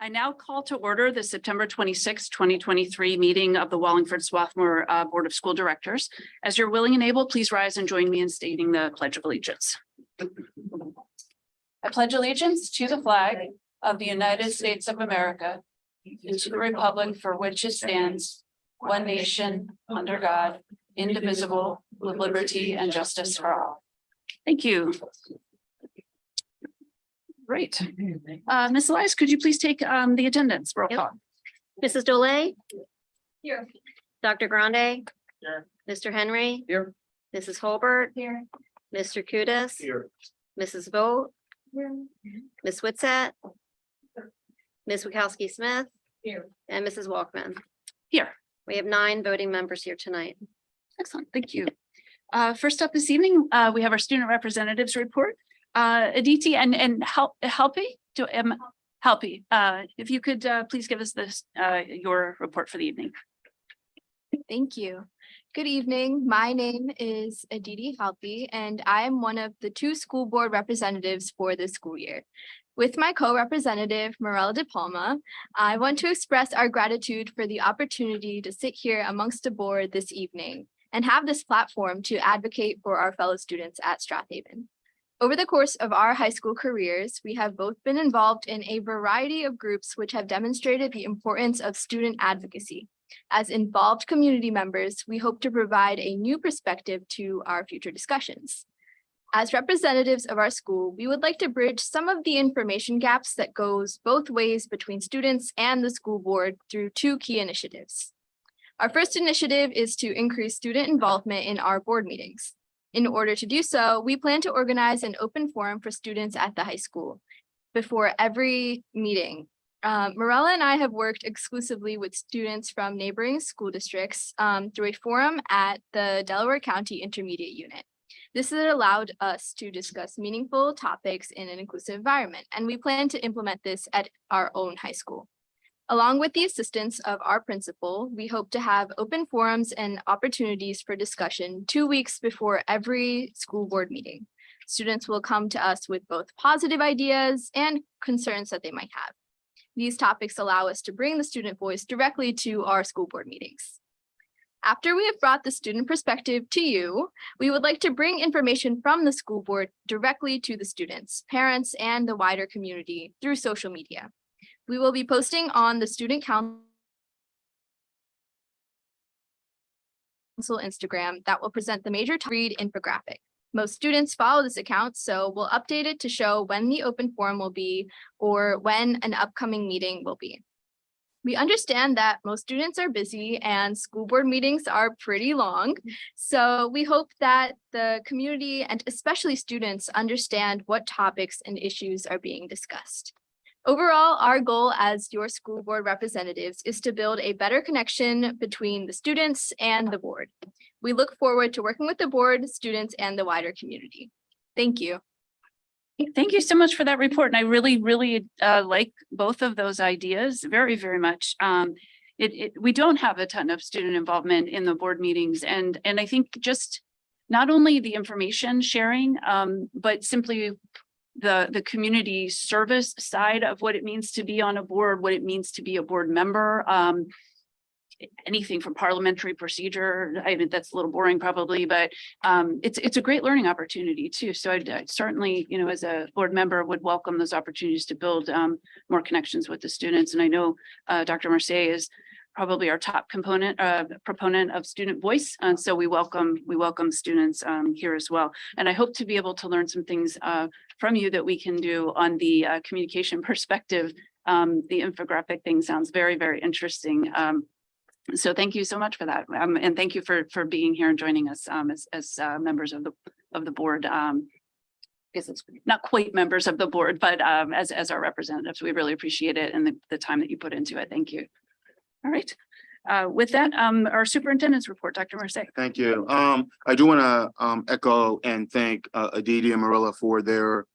I now call to order the September 26, 2023 meeting of the Wallingford-Swarthmore Board of School Directors. As you're willing and able, please rise and join me in stating the Pledge of Allegiance. I pledge allegiance to the flag of the United States of America and to the republic for which it stands, one nation, under God, indivisible, with liberty and justice for all. Thank you. Great. Ms. Elias, could you please take the attendance roll call? Mrs. Dole? Here. Dr. Grande? Here. Mr. Henry? Here. Mrs. Holbert? Here. Mr. Kudus? Here. Mrs. Vogt? Here. Ms. Whitsett? Ms. Wachowski Smith? Here. And Mrs. Walkman. Here. We have 9 voting members here tonight. Excellent. Thank you. First up this evening, we have our student representatives report. Aditi and Helpy, if you could please give us this your report for the evening. Thank you. Good evening. My name is Aditi Halpi, and I am one of the 2 school board representatives for this school year. With my co-representative, Mirella De Palma, I want to express our gratitude for the opportunity to sit here amongst the board this evening and have this platform to advocate for our fellow students at Strathaven. Over the course of our high school careers, we have both been involved in a variety of groups which have demonstrated the importance of student advocacy. As involved community members, we hope to provide a new perspective to our future discussions. As representatives of our school, we would like to bridge some of the information gaps that goes both ways between students and the school board through 2 key initiatives. Our first initiative is to increase student involvement in our board meetings. In order to do so, we plan to organize an open forum for students at the high school before every meeting. Mirella and I have worked exclusively with students from neighboring school districts through a forum at the Delaware County Intermediate Unit. This has allowed us to discuss meaningful topics in an inclusive environment, and we plan to implement this at our own high school. Along with the assistance of our principal, we hope to have open forums and opportunities for discussion 2 weeks before every school board meeting. Students will come to us with both positive ideas and concerns that they might have. These topics allow us to bring the student voice directly to our school board meetings. After we have brought the student perspective to you, we would like to bring information from the school board directly to the students, parents, and the wider community through social media. We will be posting on the Student Council Instagram that will present the major read infographic. Most students follow this account, so we'll update it to show when the open forum will be or when an upcoming meeting will be. We understand that most students are busy and school board meetings are pretty long, so we hope that the community and especially students understand what topics and issues are being discussed. Overall, our goal as your school board representatives is to build a better connection between the students and the board. We look forward to working with the board, students, and the wider community. Thank you. Thank you so much for that report. And I really like both of those ideas very, very much. We don't have a ton of student involvement in the board meetings. And I think just not only the information sharing, but simply the community service side of what it means to be on a board, what it means to be a board member, anything from parliamentary procedure. I mean, that's a little boring probably, but it's a great learning opportunity too. So I certainly, as a board member would welcome those opportunities to build more connections with the students. And I know Dr. Mercier is probably our top proponent of student voice. And so we welcome students here as well. And I hope to be able to learn some things from you that we can do on the communication perspective. The infographic thing sounds very, very interesting. So thank you so much for that. And thank you for being here and joining us as members of the board. I guess it's not quite members of the board, but as our representatives, we really appreciate it and the time that you put into it. Thank you. All right. With that, our superintendent's report, Dr. Mercier. Thank you. I do want to echo and thank Aditi and Mirella for their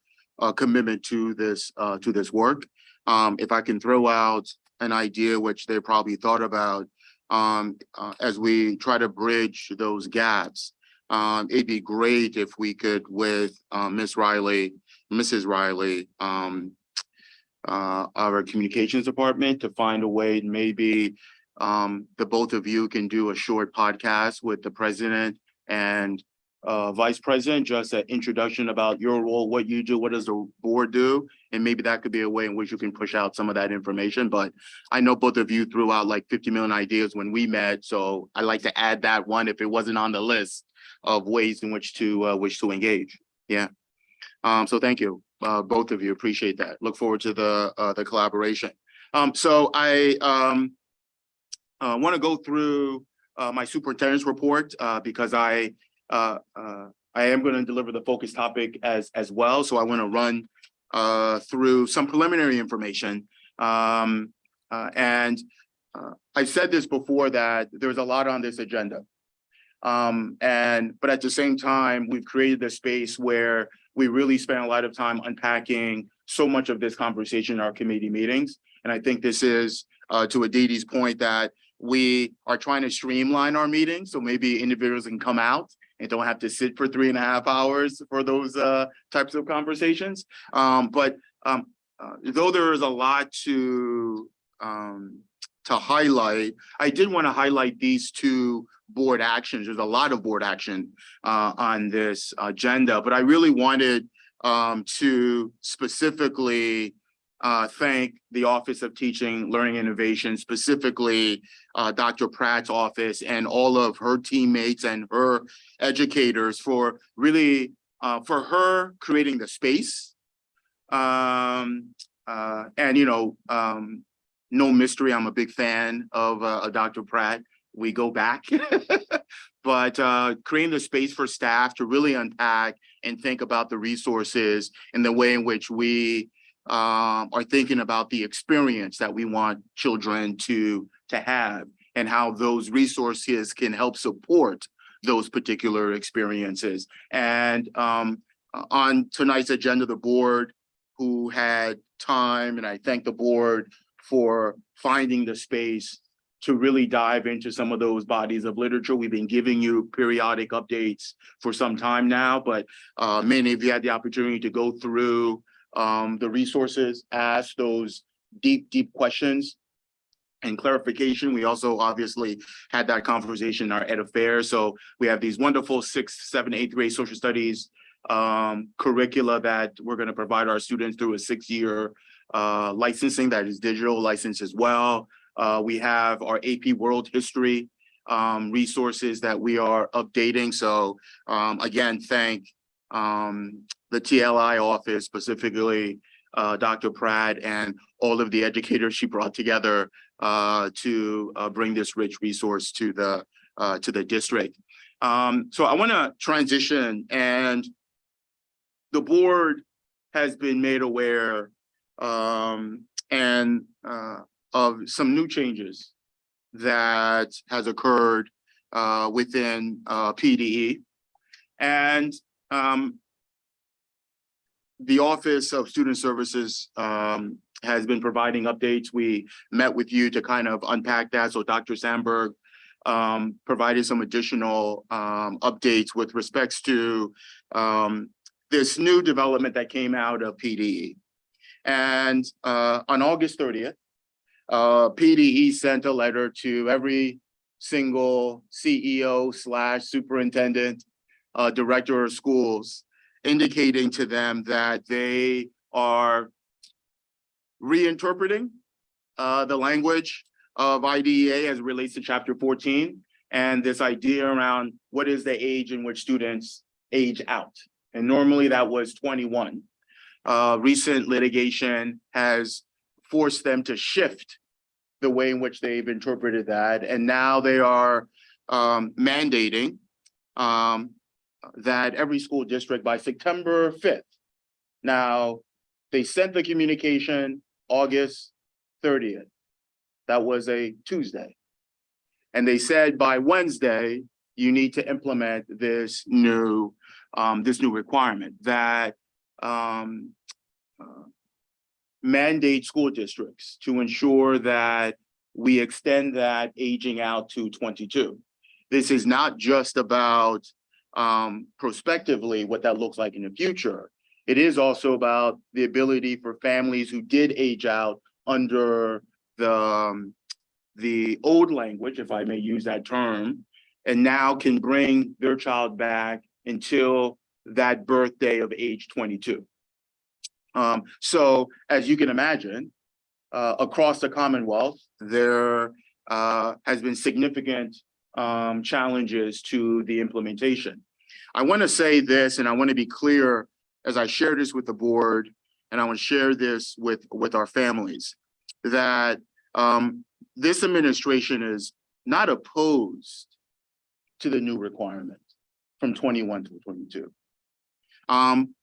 commitment to this work. If I can throw out an idea which they probably thought about as we try to bridge those gaps, it'd be great if we could with Mrs. Riley, our communications department to find a way, maybe the both of you can do a short podcast with the president and vice president, just an introduction about your role, what you do, what does the board do, and maybe that could be a way in which you can push out some of that information. But I know both of you threw out like 50 million ideas when we met, so I'd like to add that one if it wasn't on the list of ways in which to engage. Yeah. So thank you, both of you. Appreciate that. Look forward to the collaboration. So I want to go through my superintendent's report because I am going to deliver the focus topic as well. So I want to run through some preliminary information. I said this before that there's a lot on this agenda. But at the same time, we've created this space where we really spend a lot of time unpacking so much of this conversation in our committee meetings. And I think this is to Aditi's point that we are trying to streamline our meetings. So maybe individuals can come out and don't have to sit for 3.5 hours for those types of conversations. But though there is a lot to highlight, I did want to highlight these two board actions. There's a lot of board action on this agenda, but I really wanted to specifically thank the Office of Teaching, Learning, Innovation, specifically Dr. Pratt's office and all of her teammates and her educators for really, for her creating the space. And, you know, no mystery, I'm a big fan of Dr. Pratt. We go back, but creating the space for staff to really unpack and think about the resources and the way in which we are thinking about the experience that we want children to have and how those resources can help support those particular experiences. And on tonight's agenda, the board who had time, and I thank the board for finding the space to really dive into some of those bodies of literature. We've been giving you periodic updates for some time now, but many of you had the opportunity to go through the resources, ask those deep questions and clarification. We also obviously had that conversation in our ed affairs. So we have these wonderful 6th, 7th, 8th grade social studies curricula that we're going to provide our students through a 6-year licensing that is digital license as well. We have our AP World History resources that we are updating. So again, thank the TLI office, specifically Dr. Pratt and all of the educators she brought together to bring this rich resource to the district. So I want to transition, and the board has been made aware of some new changes that has occurred within PDE. And the Office of Student Services has been providing updates. We met with you to kind of unpack that. So Dr. Sandberg provided some additional updates with respects to this new development that came out of PDE. And on August 30th, PDE sent a letter to every single CEO/superintendent, director of schools, indicating to them that they are reinterpreting the language of IDEA as it relates to Chapter 14 and this idea around what is the age in which students age out. And normally that was 21. Recent litigation has forced them to shift the way in which they've interpreted that. And now they are mandating that every school district by September 5th. Now, they sent the communication August 30th. That was a Tuesday. And they said by Wednesday, you need to implement this new requirement that mandate school districts to ensure that we extend that aging out to 22. This is not just about prospectively what that looks like in the future. It is also about the ability for families who did age out under the old language, if I may use that term, and now can bring their child back until that birthday of age 22. So as you can imagine, across the Commonwealth, there has been significant challenges to the implementation. I want to say this, and I want to be clear as I share this with the board, and I want to share this with our families, that this administration is not opposed to the new requirement from 21 to 22.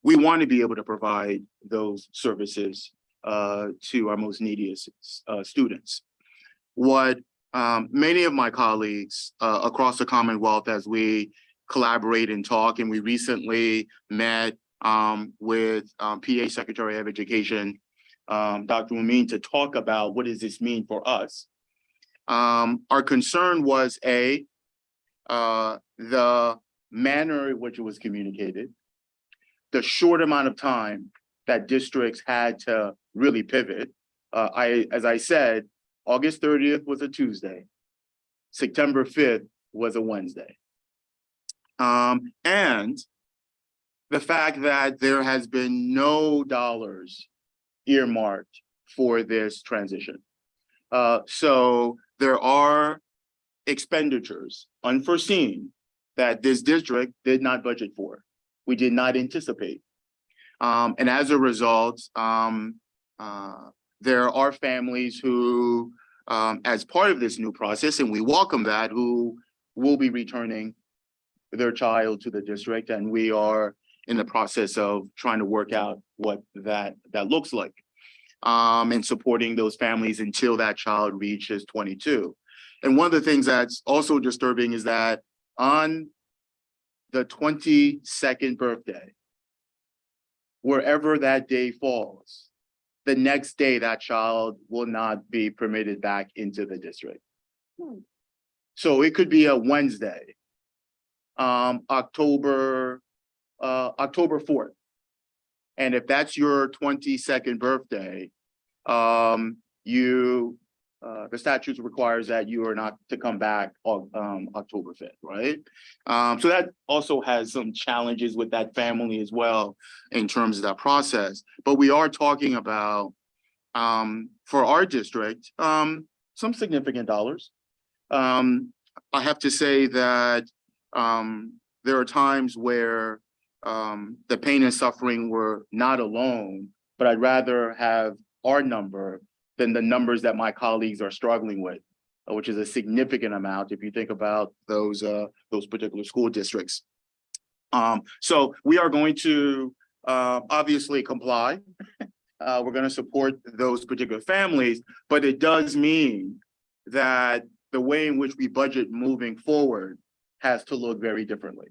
We want to be able to provide those services to our most neediest students. What many of my colleagues across the Commonwealth, as we collaborate and talk, and we recently met with PA Secretary of Education, Dr. Amin, to talk about what does this mean for us. Our concern was the manner in which it was communicated, the short amount of time that districts had to really pivot. As I said, August 30th was a Tuesday. September 5th was a Wednesday. And the fact that there has been no dollars earmarked for this transition. So there are expenditures unforeseen that this district did not budget for. We did not anticipate. And as a result, there are families who, as part of this new process, and we welcome that, who will be returning their child to the district, and we are in the process of trying to work out what that looks like, and supporting those families until that child reaches 22. And one of the things that's also disturbing is that on the 22nd birthday, wherever that day falls, the next day that child will not be permitted back into the district. So it could be a Wednesday, October 4th. And if that's your 22nd birthday, the statute requires that you are not to come back on October 5th, right? So that also has some challenges with that family as well in terms of that process. But we are talking about, for our district, some significant dollars. I have to say that there are times where the pain and suffering were not alone, but I'd rather have our number than the numbers that my colleagues are struggling with, which is a significant amount if you think about those particular school districts. So we are going to obviously comply. We're going to support those particular families, but it does mean that the way in which we budget moving forward has to look very differently,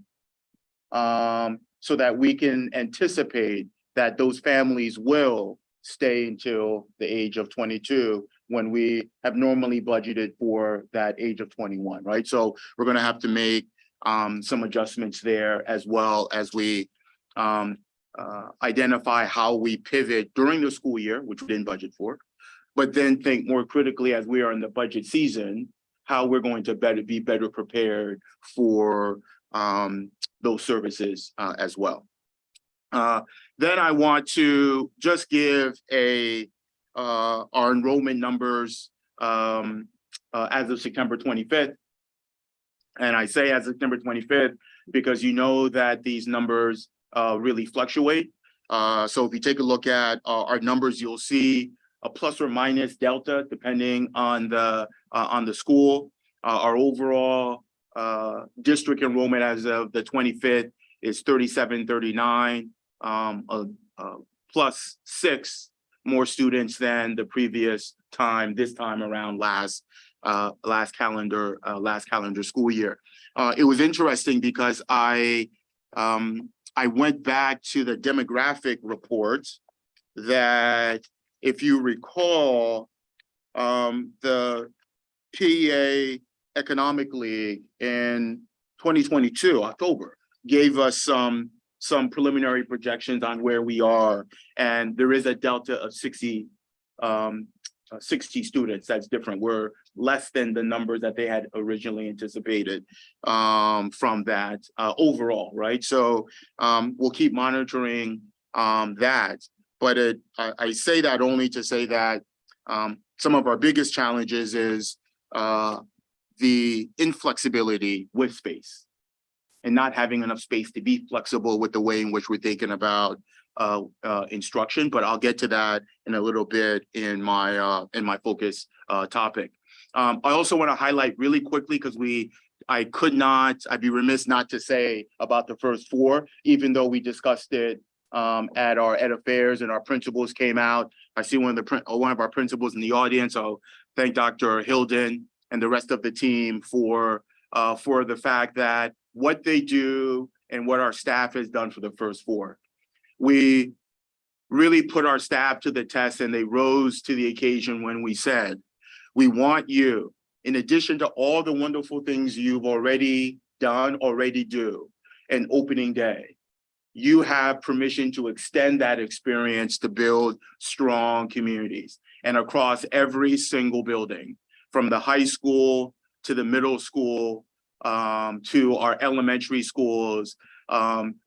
so that we can anticipate that those families will stay until the age of 22 when we have normally budgeted for that age of 21, right? So we're going to have to make some adjustments there, as well as we identify how we pivot during the school year, which we didn't budget for, but then think more critically as we are in the budget season, how we're going to be better prepared for those services as well. Then I want to just give our enrollment numbers as of September 25th. And I say as of September 25th because you know that these numbers really fluctuate. So if you take a look at our numbers, you'll see a plus or minus delta depending on the school. Our overall district enrollment as of the 25th is 3739, plus 6 more students than the previous time, this time around last calendar school year. It was interesting because I went back to the demographic reports that, if you recall, the PEA Economic League in 2022, October, gave us some some preliminary projections on where we are, and there is a delta of 60 students. That's different. We're less than the numbers that they had originally anticipated from that overall, right? So we'll keep monitoring that. But I say that only to say that some of our biggest challenges is the inflexibility with space and not having enough space to be flexible with the way in which we're thinking about instruction. But I'll get to that in a little bit in my focus topic. I also want to highlight really quickly, because I'd be remiss not to say about the first four, even though we discussed it at our ed affairs and our principals came out. I see one of our principals in the audience. I'll thank Dr. Hilden and the rest of the team for the fact that what they do and what our staff has done for the first four. We really put our staff to the test, and they rose to the occasion when we said, we want you, in addition to all the wonderful things you've already done, do an opening day. You have permission to extend that experience to build strong communities. And across every single building, from the high school to the middle school, to our elementary schools,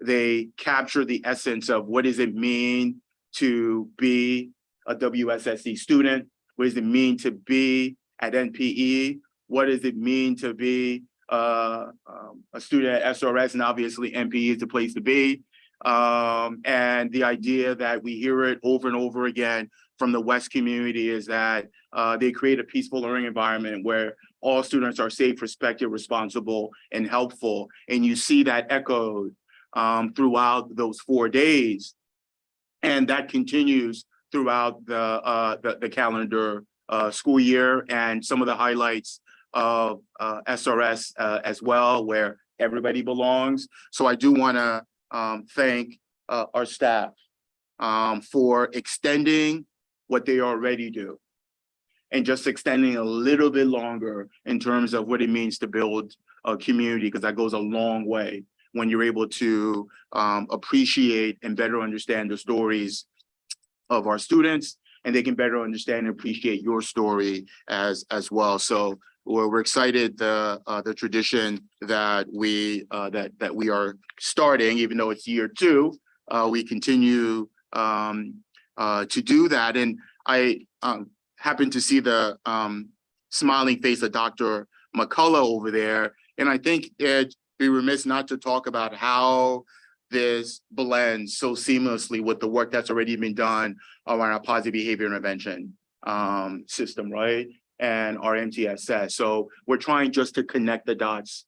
they capture the essence of what does it mean to be a WSSD student? What does it mean to be at NPE? What does it mean to be a student at SRS? And obviously NPE is the place to be. And the idea that we hear it over and over again from the West community is that they create a peaceful learning environment where all students are safe, respected, responsible, and helpful. And you see that echoed throughout those 4 days. And that continues throughout the calendar school year, and some of the highlights of SRS as well, where everybody belongs. So I do want to thank our staff for extending what they already do, and just extending a little bit longer in terms of what it means to build a community, because that goes a long way when you're able to appreciate and better understand the stories of our students, and they can better understand and appreciate your story as well. So we're excited the tradition that we are starting, even though it's year 2, we continue to do that. And I happen to see the smiling face of Dr. McCullough over there, and I think it'd be remiss not to talk about how this blends so seamlessly with the work that's already been done around our positive behavior intervention system, right? And our MTSS. So we're trying just to connect the dots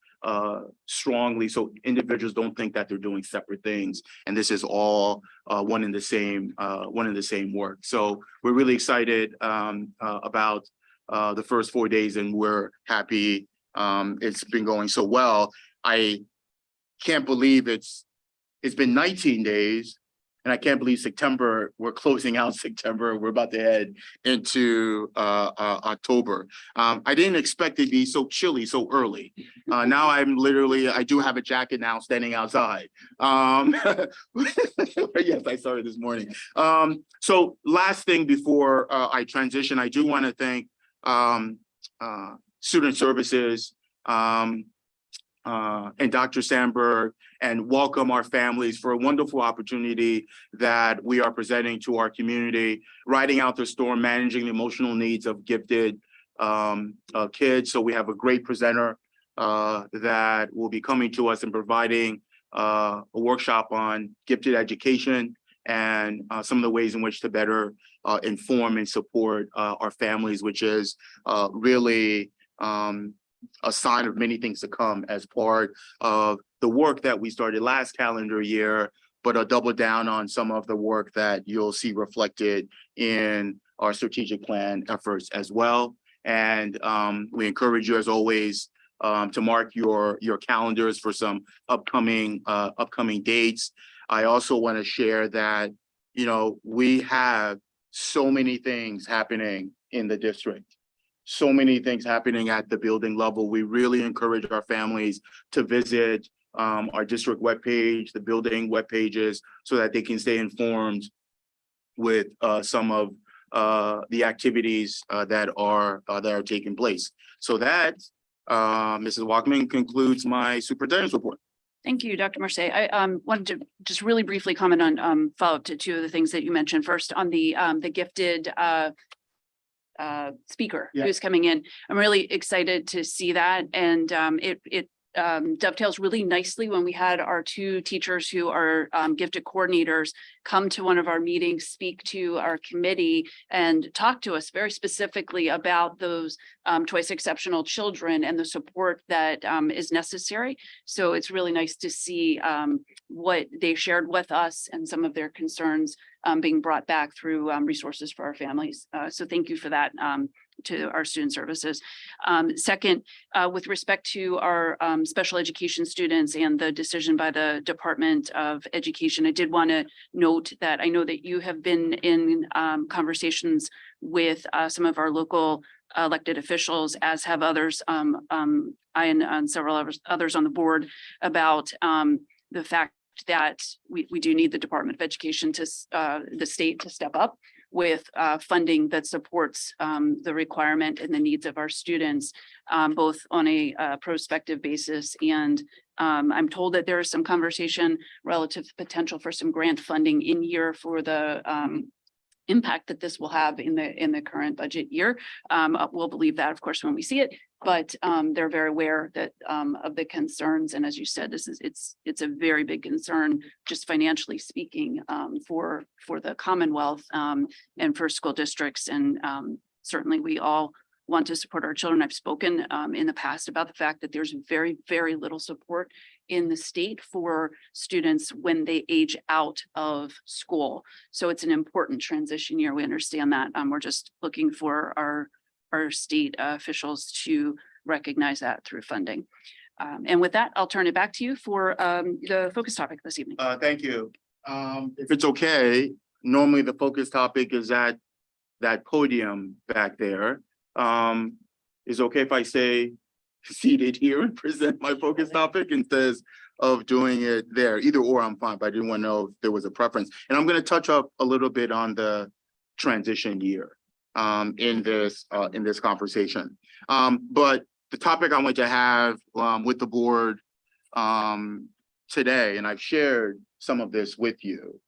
strongly, so individuals don't think that they're doing separate things, and this is all one in the same work. So we're really excited about the first 4 days, and we're happy it's been going so well. I can't believe it's been 19 days, and I can't believe September, we're closing out September. We're about to head into October. I didn't expect it to be so chilly so early. Now I do have a jacket now standing outside. Yes, I started this morning. So last thing before I transition, I do want to thank Student Services and Dr. Sandberg, and welcome our families for a wonderful opportunity that we are presenting to our community, riding out the storm, managing the emotional needs of gifted kids. So we have a great presenter that will be coming to us and providing a workshop on gifted education and some of the ways in which to better inform and support our families, which is really a sign of many things to come as part of the work that we started last calendar year, but I'll double down on some of the work that you'll see reflected in our strategic plan efforts as well. And we encourage you, as always, to mark your calendars for some upcoming dates. I also want to share that, you know, we have so many things happening in the district. So many things happening at the building level. We really encourage our families to visit our district webpage, the building web pages, so that they can stay informed with some of the activities that are taking place. So that, Mrs. Walkman, concludes my superintendent's report. Thank you, Dr. Marseille. I wanted to just really briefly comment on follow up to two of the things that you mentioned. First, on the gifted speaker Yeah. who's coming in. I'm really excited to see that, and it dovetails really nicely when we had our two teachers who are gifted coordinators come to one of our meetings, speak to our committee, and talk to us very specifically about those twice exceptional children and the support that is necessary. So it's really nice to see what they shared with us and some of their concerns being brought back through resources for our families. So thank you for that to our student services. Second, with respect to our special education students and the decision by the Department of Education, I did want to note that I know that you have been in conversations with some of our local elected officials, as have others, I and several others on the board, about the fact that we do need the Department of Education to the state to step up with funding that supports the requirement and the needs of our students, both on a prospective basis. And I'm told that there is some conversation relative to potential for some grant funding in year for the impact that this will have in the current budget year. We'll believe that, of course, when we see it, but they're very aware that of the concerns. And as you said, it's a very big concern, just financially speaking, for the Commonwealth and for school districts. And certainly we all want to support our children. I've spoken in the past about the fact that there's very, very little support in the state for students when they age out of school. So it's an important transition year. We understand that. We're just looking for our state officials to recognize that through funding. And with that, I'll turn it back to you for the focus topic this evening. Thank you. If it's okay, normally the focus topic is at that podium back there. Is it okay if I stay seated here and present my focus topic instead of doing it there? Either or, I'm fine, but I didn't want to know if there was a preference. And I'm going to touch up a little bit on the transition year in this conversation. But the topic I want to have with the board today, and I've shared some of this with you.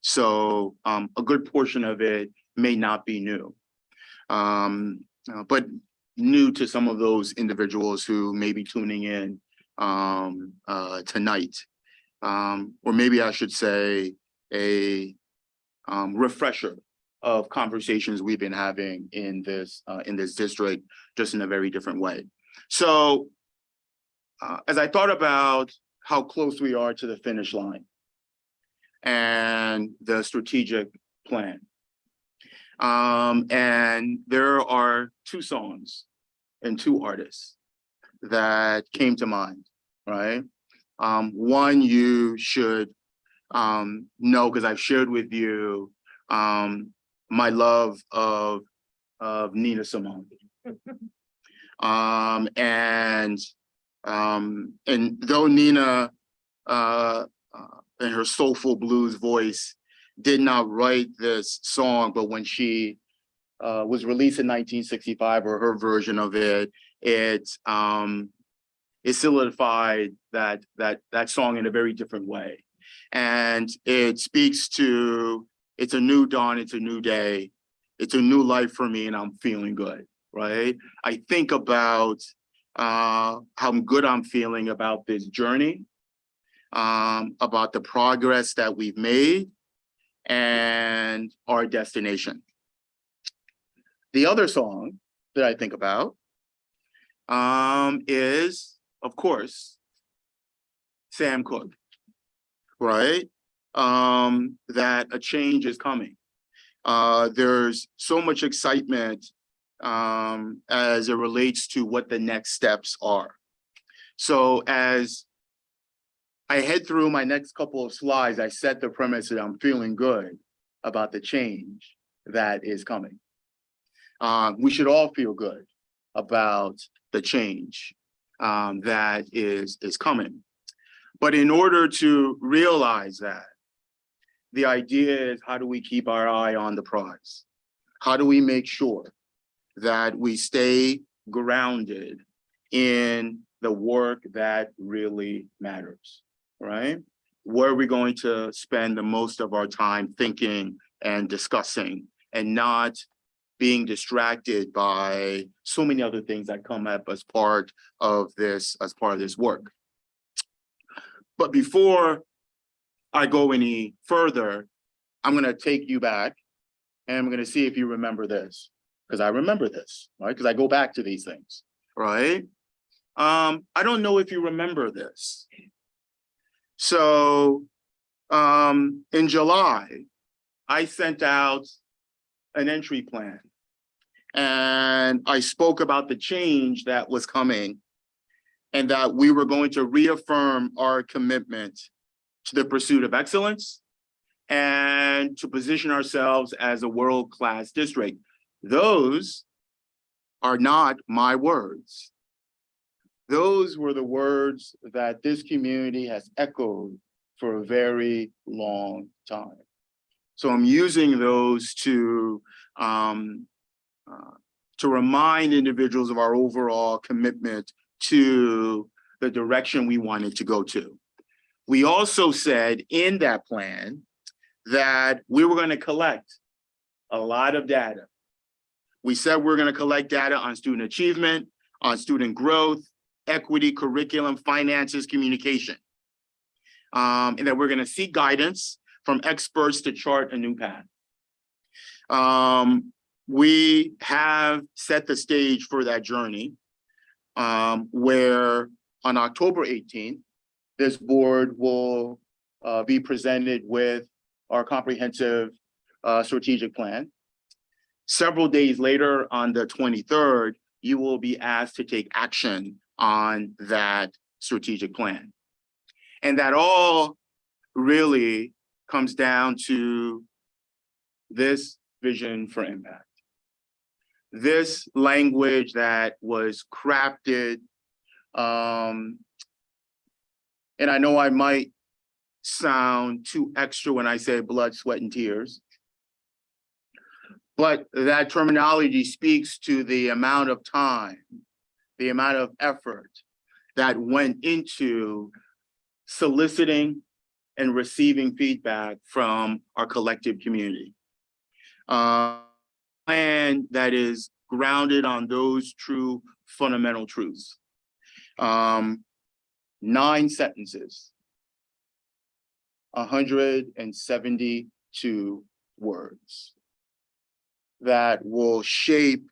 So a good portion of it may not be new, but new to some of those individuals who may be tuning in tonight, or maybe I should say a refresher of conversations we've been having in this district, just in a very different way. So as I thought about how close we are to the finish line and the strategic plan, and there are two songs and two artists that came to mind, right? One you should know, because I've shared with you my love of Nina Simone. And though Nina in her soulful blues voice did not write this song, but when she was released in 1965, or her version of it, it solidified that song in a very different way. And it speaks to, it's a new dawn, it's a new day, it's a new life for me, and I'm feeling good, right? I think about how good I'm feeling about this journey, about the progress that we've made, and our destination. The other song that I think about is, of course, Sam Cooke, right? That a change is coming. There's so much excitement as it relates to what the next steps are. So as I head through my next couple of slides, I set the premise that I'm feeling good about the change that is coming. We should all feel good about the change that is coming. But in order to realize that, the idea is, how do we keep our eye on the prize? How do we make sure that we stay grounded in the work that really matters, right? Where are we going to spend the most of our time thinking and discussing, and not being distracted by so many other things that come up as part of this work? But before I go any further, I'm going to take you back, and I'm going to see if you remember this, because I remember this, right? Because I go back to these things, right? I don't know if you remember this. So in July, I sent out an entry plan, and I spoke about the change that was coming, and that we were going to reaffirm our commitment to the pursuit of excellence and to position ourselves as a world-class district. Those are not my words. Those were the words that this community has echoed for a very long time. So I'm using those to remind individuals of our overall commitment to the direction we wanted to go to. We also said in that plan that we were going to collect a lot of data. We said we're going to collect data on student achievement, on student growth, equity, curriculum, finances, communication. And that we're going to seek guidance from experts to chart a new path. We have set the stage for that journey, where on October 18th, this board will be presented with our comprehensive strategic plan. Several days later, on the 23rd, you will be asked to take action on that strategic plan. And that all really comes down to this vision for impact. This language that was crafted, and I know I might sound too extra when I say blood, sweat, and tears, but that terminology speaks to the amount of time, the amount of effort that went into soliciting and receiving feedback from our collective community. And that is grounded on those true fundamental truths. 9 sentences, 172 words that will shape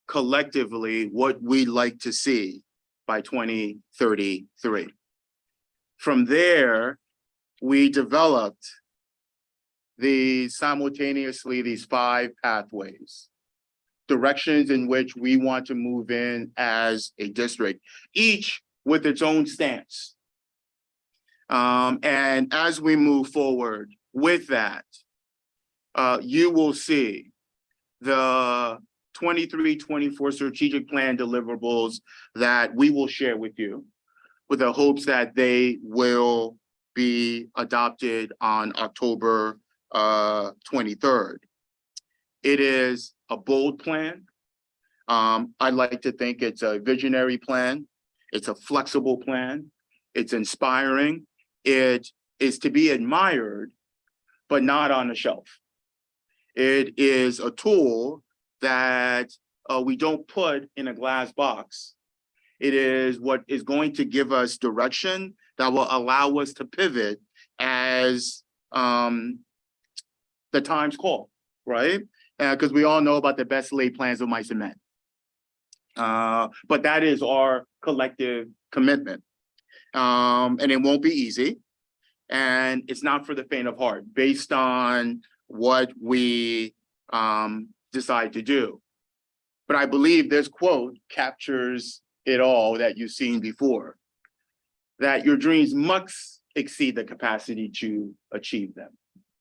collectively what we'd like to see by 2033. From there, we developed these 5 pathways, directions in which we want to move in as a district, each with its own stance. And as we move forward with that, you will see the 23-24 strategic plan deliverables that we will share with you, with the hopes that they will be adopted on October 23rd. It is a bold plan. I'd like to think it's a visionary plan. It's a flexible plan. It's inspiring. It is to be admired, but not on the shelf. It is a tool that we don't put in a glass box. It is what is going to give us direction that will allow us to pivot as the times call, right? Because we all know about the best laid plans of mice and men. But that is our collective commitment. And it won't be easy. And it's not for the faint of heart, based on what we decide to do. But I believe this quote captures it all that you've seen before, that your dreams must exceed the capacity to achieve them,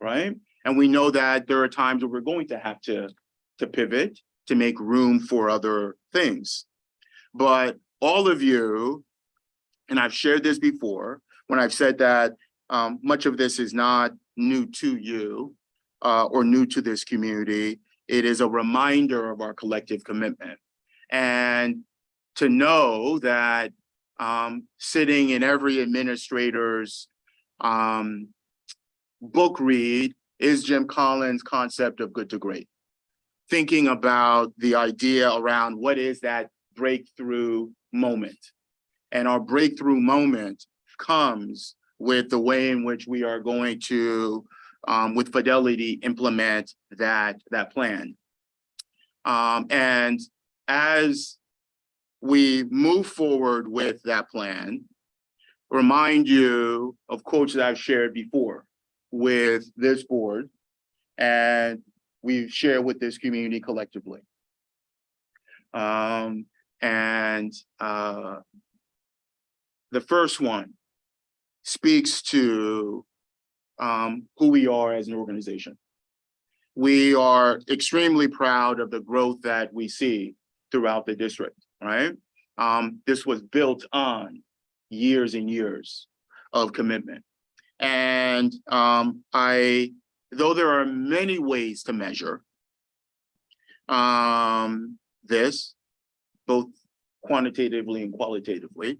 right? And we know that there are times where we're going to have to pivot, to make room for other things. But all of you, and I've shared this before, when I've said that much of this is not new to you or new to this community, it is a reminder of our collective commitment. And to know that sitting in every administrator's book read is Jim Collins' concept of good to great. Thinking about the idea around what is that breakthrough moment. And our breakthrough moment comes with the way in which we are going to, with fidelity, implement that plan. And as we move forward with that plan, remind you of quotes that I've shared before with this board and we've shared with this community collectively. The first one speaks to who we are as an organization. We are extremely proud of the growth that we see throughout the district, right? This was built on years and years of commitment. And though there are many ways to measure this, both quantitatively and qualitatively,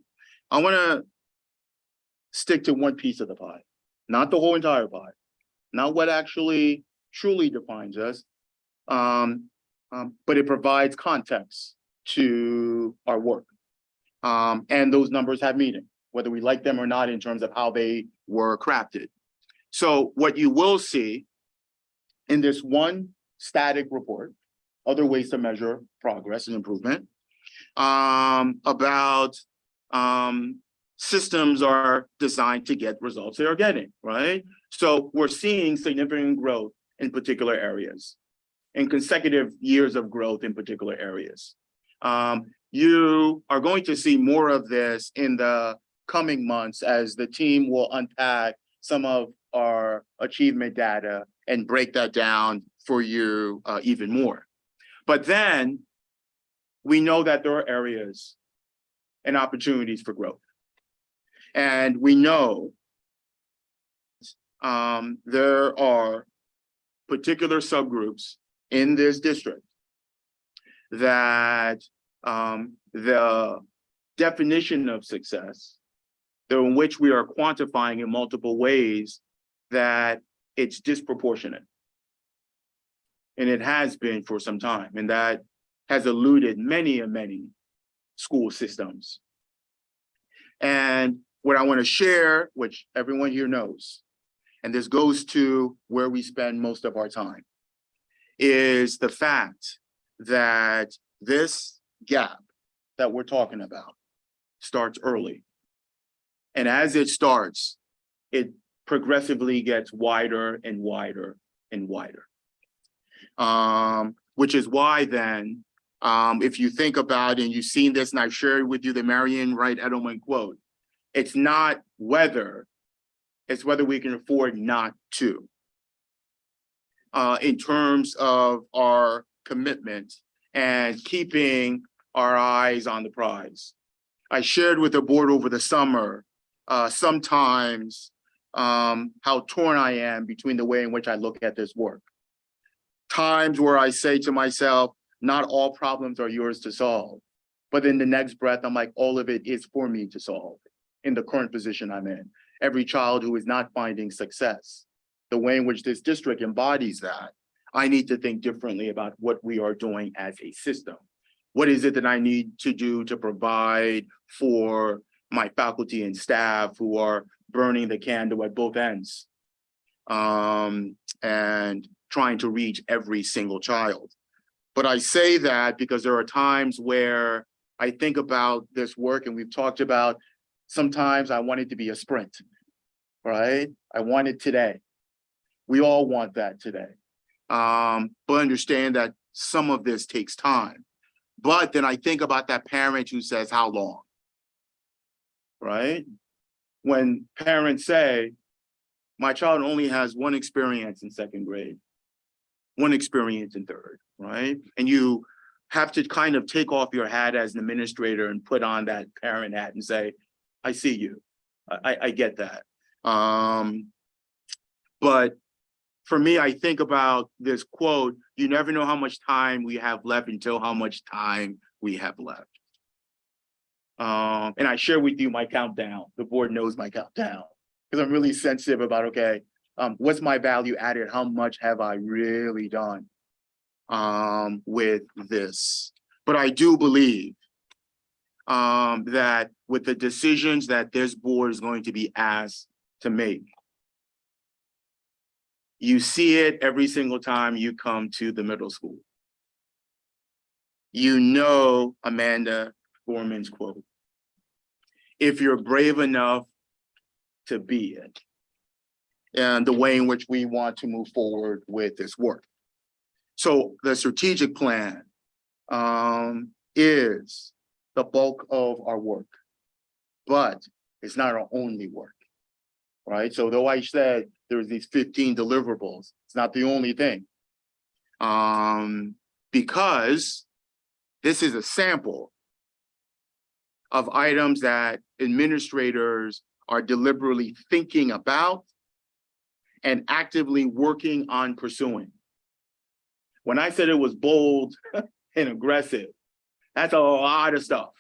I want to stick to one piece of the pie, not the whole entire pie, not what actually truly defines us, but it provides context to our work. And those numbers have meaning, whether we like them or not, in terms of how they were crafted. So what you will see in this one static report, other ways to measure progress and improvement, about systems are designed to get results they are getting, right? So we're seeing significant growth in particular areas, and consecutive years of growth in particular areas. You are going to see more of this in the coming months as the team will unpack some of our achievement data and break that down for you even more. But then we know that there are areas and opportunities for growth. And we know there are particular subgroups in this district that the definition of success, in which we are quantifying in multiple ways, that it's disproportionate. And it has been for some time, and that has eluded many and many school systems. And what I want to share, which everyone here knows, and this goes to where we spend most of our time, is the fact that this gap that we're talking about starts early. And as it starts, it progressively gets wider and wider and wider. Which is why then, if you think about, and you've seen this, and I've shared with you the Marion Wright Edelman quote, it's not whether, it's whether we can afford not to. In terms of our commitment and keeping our eyes on the prize. I shared with the board over the summer, sometimes how torn I am between the way in which I look at this work. Times where I say to myself, not all problems are yours to solve. But in the next breath, I'm like, all of it is for me to solve in the current position I'm in. Every child who is not finding success, the way in which this district embodies that, I need to think differently about what we are doing as a system. What is it that I need to do to provide for my faculty and staff who are burning the candle at both ends and trying to reach every single child? But I say that because there are times where I think about this work, and we've talked about, sometimes I want it to be a sprint, right? I want it today. We all want that today. But understand that some of this takes time. But then I think about that parent who says, how long? Right? When parents say, my child only has one experience in second grade, one experience in third, right? And you have to kind of take off your hat as an administrator and put on that parent hat and say, I see you. I get that. But for me, I think about this quote, you never know how much time we have left until how much time we have left. And I share with you my countdown. The board knows my countdown because I'm really sensitive about, okay, what's my value added? How much have I really done with this? But I do believe that with the decisions that this board is going to be asked to make, you see it every single time you come to the middle school. You know Amanda Gorman's quote, if you're brave enough to be it, and the way in which we want to move forward with this work. So the strategic plan is the bulk of our work, but it's not our only work, right? So though I said there's these 15 deliverables, it's not the only thing. Because this is a sample of items that administrators are deliberately thinking about and actively working on pursuing. When I said it was bold and aggressive, that's a lot of stuff.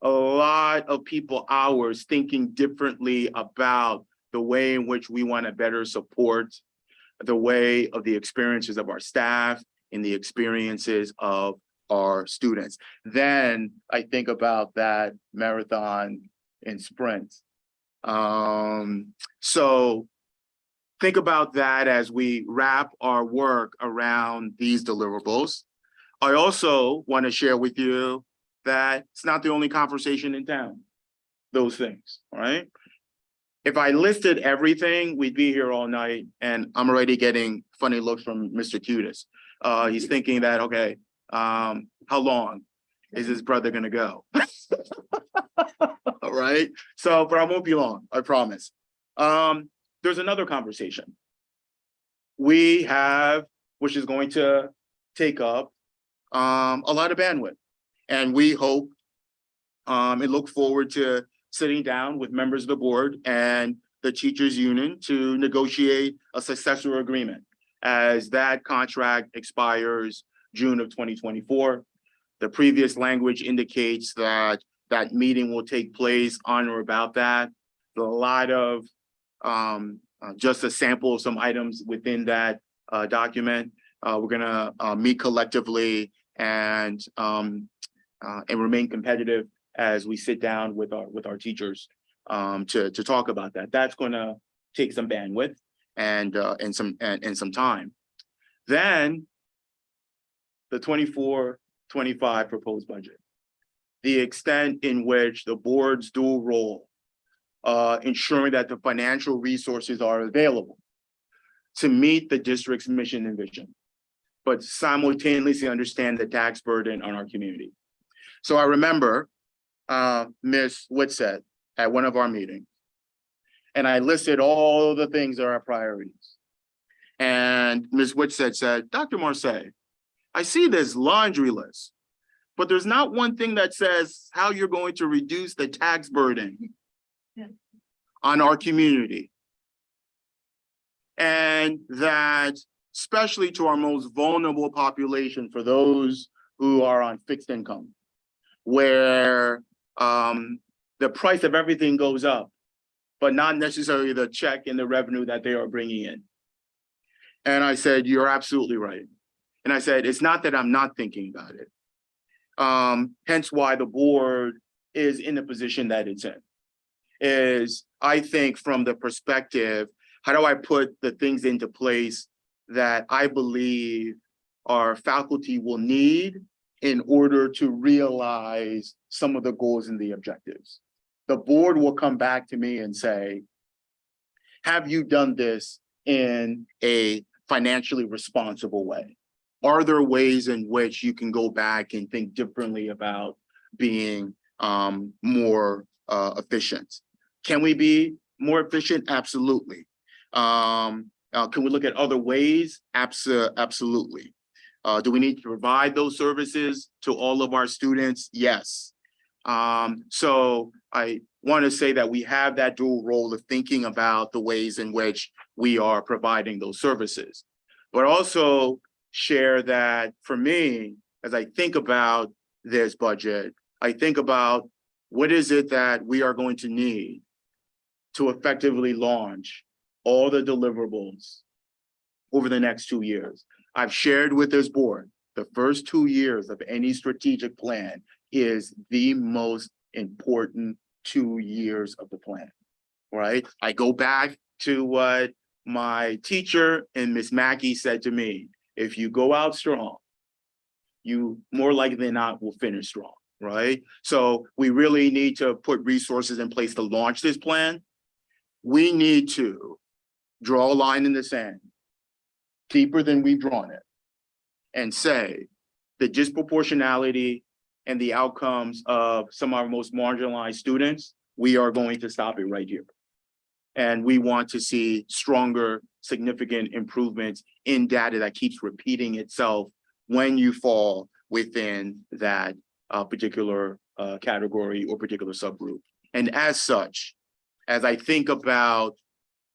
A lot of people hours thinking differently about the way in which we want to better support the way of the experiences of our staff and the experiences of our students. Then I think about that marathon and sprint. So think about that as we wrap our work around these deliverables. I also want to share with you that it's not the only conversation in town, those things, all right? If I listed everything, we'd be here all night, and I'm already getting funny looks from Mr. Cutis. He's thinking that, okay, how long is his brother gonna go? All right, so, but I won't be long, I promise. There's another conversation we have, which is going to take up a lot of bandwidth. And we hope and look forward to sitting down with members of the board and the teachers union to negotiate a successor agreement as that contract expires June of 2024. The previous language indicates that that meeting will take place on or about that. There's a lot of just a sample of some items within that document. We're gonna meet collectively and remain competitive as we sit down with our teachers to talk about that. That's going to take some bandwidth and some time. Then the 24-25 proposed budget, the extent in which the board's dual role, ensuring that the financial resources are available to meet the district's mission and vision, but simultaneously understand the tax burden on our community. So I remember Ms. Whitsett at one of our meetings, and I listed all the things that are our priorities. And Ms. Whitsett said, Dr. Marseille, I see this laundry list, but there's not one thing that says how you're going to reduce the tax burden on our community. And that, especially to our most vulnerable population, for those who are on fixed income, where the price of everything goes up, but not necessarily the check and the revenue that they are bringing in. And I said, you're absolutely right. And I said, it's not that I'm not thinking about it. Hence why the board is in the position that it's in. Is I think from the perspective, how do I put the things into place that I believe our faculty will need in order to realize some of the goals and the objectives. The board will come back to me and say, have you done this in a financially responsible way? Are there ways in which you can go back and think differently about being more efficient? Can we be more efficient? Absolutely. Can we look at other ways? Absolutely. Do we need to provide those services to all of our students? Yes. So I want to say that we have that dual role of thinking about the ways in which we are providing those services. But also share that for me, as I think about this budget, I think about what is it that we are going to need to effectively launch all the deliverables over the next 2 years. I've shared with this board, the first 2 years of any strategic plan is the most important 2 years of the plan, right? I go back to what my teacher and Miss Mackey said to me, if you go out strong, you more likely than not will finish strong, right? So we really need to put resources in place to launch this plan. We need to draw a line in the sand, deeper than we've drawn it, and say the disproportionality and the outcomes of some of our most marginalized students, we are going to stop it right here. And we want to see stronger, significant improvements in data that keeps repeating itself when you fall within that particular category or particular subgroup. And as such, as I think about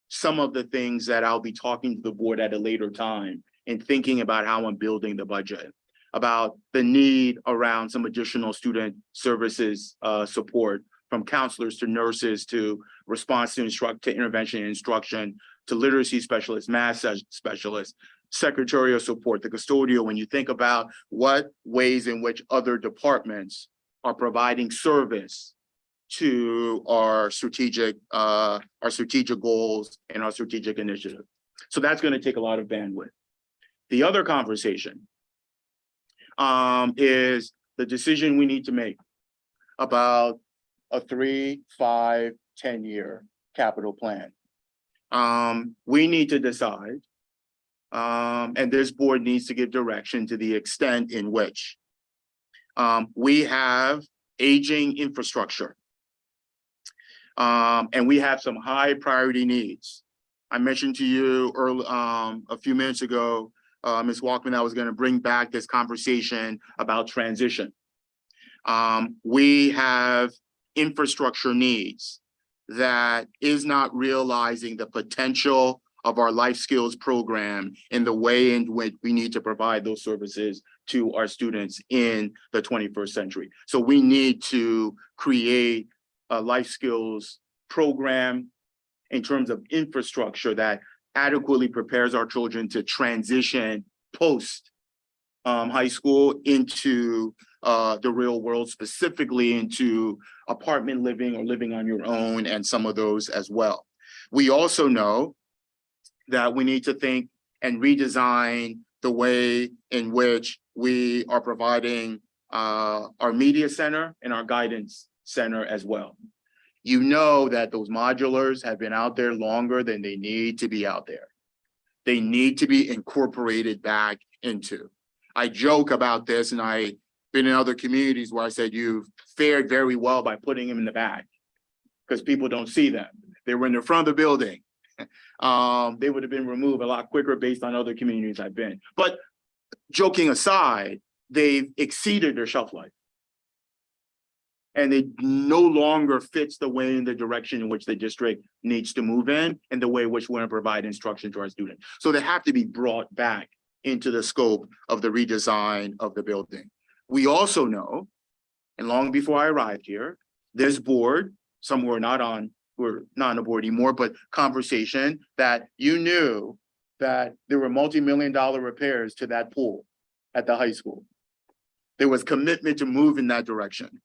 some of the things that I'll be talking to the board at a later time and thinking about how I'm building the budget, about the need around some additional student services support, from counselors to nurses to response to intervention and instruction, to literacy specialists, math specialists, secretarial support, the custodial. When you think about what ways in which other departments are providing service to our strategic goals and our strategic initiative. So that's going to take a lot of bandwidth. The other conversation is the decision we need to make about a 3, 5, 10-year capital plan. We need to decide, and this board needs to give direction to the extent in which we have aging infrastructure. And we have some high priority needs. I mentioned to you early, a few minutes ago, Ms. Walkman, I was going to bring back this conversation about transition. We have infrastructure needs that is not realizing the potential of our life skills program in the way in which we need to provide those services to our students in the 21st century. So we need to create a life skills program in terms of infrastructure that adequately prepares our children to transition post high school into the real world, specifically into apartment living or living on your own, and some of those as well. We also know that we need to think and redesign the way in which we are providing our media center and our guidance center as well. You know that those modulars have been out there longer than they need to be out there. They need to be incorporated back into. I joke about this, and I've been in other communities where I said, you've fared very well by putting them in the back because people don't see them. They were in the front of the building. They would have been removed a lot quicker based on other communities I've been. But joking aside, they've exceeded their shelf life. And it no longer fits the way in the direction in which the district needs to move in and the way in which we're going to provide instruction to our students. So they have to be brought back into the scope of the redesign of the building. We also know, and long before I arrived here, this board, some were not on the board anymore, but conversation that you knew that there were multi-million-dollar repairs to that pool at the high school. There was commitment to move in that direction.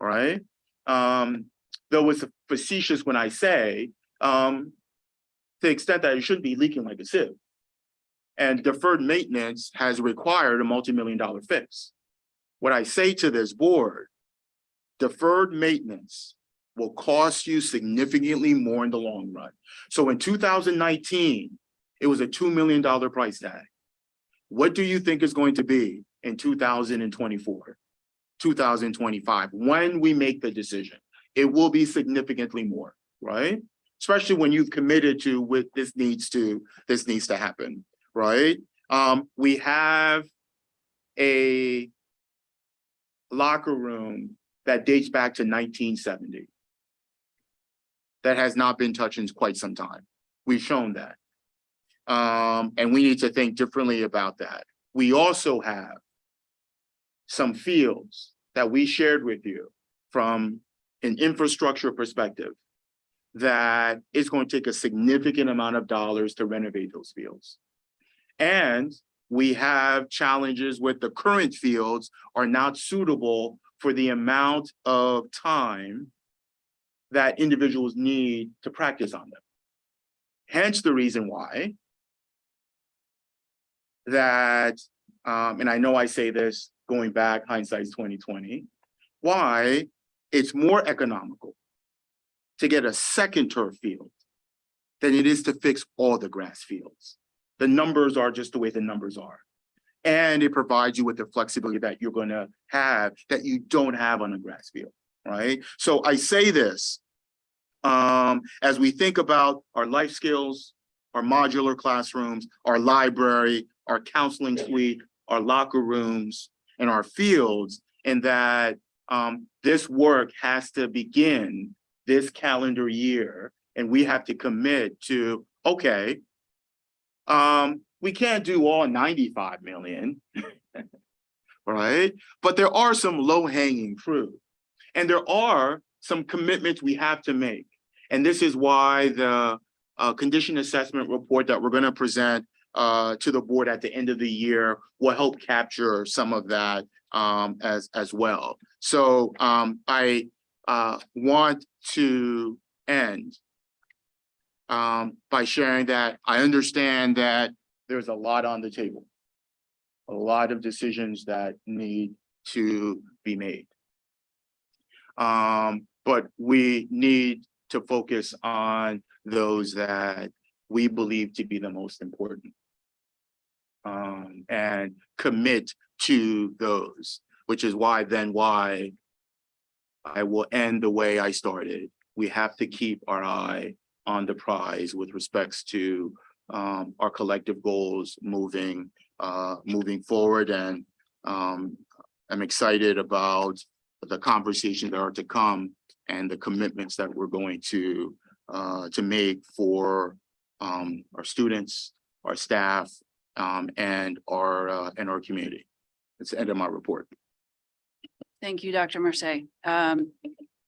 Right? Though it's facetious when I say, to the extent that it shouldn't be leaking like a sieve. And deferred maintenance has required a multi-million-dollar fix. What I say to this board, deferred maintenance will cost you significantly more in the long run. So in 2019, it was a $2 million price tag. What do you think is going to be in 2024? 2025, when we make the decision, it will be significantly more, right? Especially when you've committed to what this needs to happen, right? We have a locker room that dates back to 1970 that has not been touched in quite some time. We've shown that. And we need to think differently about that. We also have some fields that we shared with you from an infrastructure perspective that is going to take a significant amount of dollars to renovate those fields. And we have challenges with the current fields are not suitable for the amount of time that individuals need to practice on them. Hence the reason why that, and I know I say this going back, hindsight's 2020, why it's more economical to get a second turf field than it is to fix all the grass fields. The numbers are just the way the numbers are. And it provides you with the flexibility that you're gonna have that you don't have on a grass field, right? So I say this, as we think about our life skills, our modular classrooms, our library, our counseling suite, our locker rooms, and our fields, and that this work has to begin this calendar year, and we have to commit to, okay, we can't do all 95 million, right? But there are some low-hanging fruit, and there are some commitments we have to make. And this is why the condition assessment report that we're going to present to the board at the end of the year will help capture some of that as well. So I want to end by sharing that I understand that there's a lot on the table, a lot of decisions that need to be made. But we need to focus on those that we believe to be the most important, and commit to those, which is why I will end the way I started. We have to keep our eye on the prize with respects to our collective goals moving forward. And I'm excited about the conversations that are to come and the commitments that we're going to make for our students, our staff, and our community. That's the end of my report. Thank you, Dr. Mercé.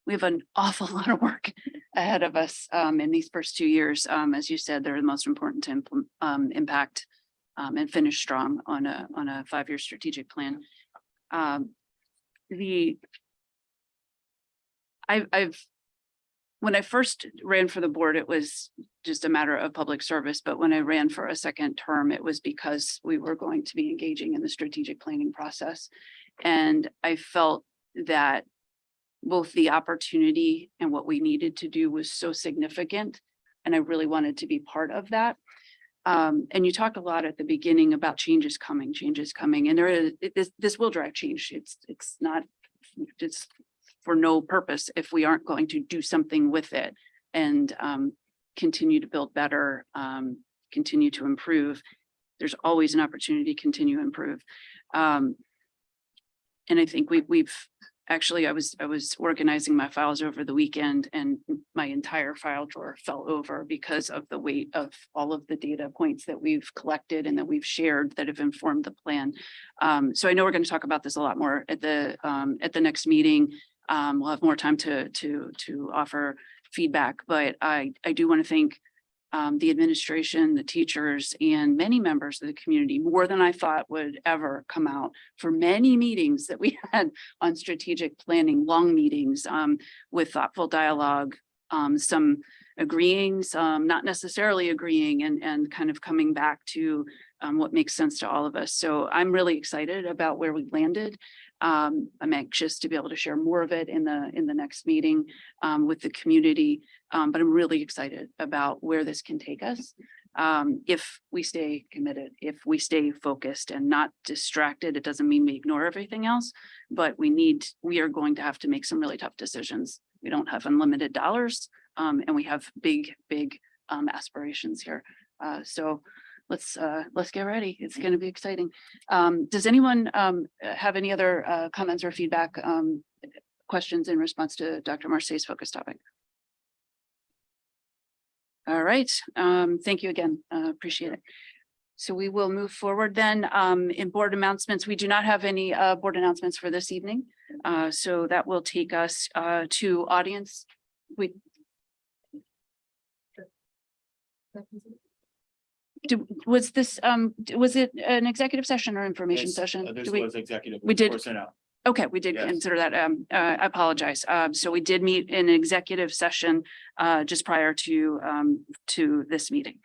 We have an awful lot of work ahead of us in these first 2 years. As you said, they're the most important to impact and finish strong on a 5-year strategic plan. When I first ran for the board, it was just a matter of public service. But when I ran for a second term, it was because we were going to be engaging in the strategic planning process. And I felt that both the opportunity and what we needed to do was so significant. And I really wanted to be part of that. And you talked a lot at the beginning about changes coming, and there is this will drive change. It's not just for no purpose if we aren't going to do something with it and continue to build better, continue to improve. There's always an opportunity to continue to improve. And I think we've actually, I was organizing my files over the weekend and my entire file drawer fell over because of the weight of all of the data points that we've collected and that we've shared that have informed the plan. So I know we're going to talk about this a lot more at the next meeting. We'll have more time to offer feedback, but I do want to thank the administration, the teachers, and many members of the community, more than I thought would ever come out, for many meetings that we had on strategic planning, long meetings with thoughtful dialogue, some agreeing, some not necessarily agreeing, and kind of coming back to what makes sense to all of us. So I'm really excited about where we landed. I'm anxious to be able to share more of it in the next meeting with the community, but I'm really excited about where this can take us if we stay committed, if we stay focused and not distracted. It doesn't mean we ignore everything else, but we are going to have to make some really tough decisions. We don't have unlimited dollars, and we have big aspirations here. So let's get ready. It's going to be exciting. Does anyone have any other comments or feedback, questions in response to Dr. Marseille's focus topic? All right. Thank you again. Appreciate it. So we will move forward then in board announcements. We do not have any board announcements for this evening. So that will take us to audience. Was this was it an executive session or information session? This Do we- was executive. we did- Personnel. Okay, we did Yes. consider that. I apologize. So we did meet in an executive session just prior to this meeting.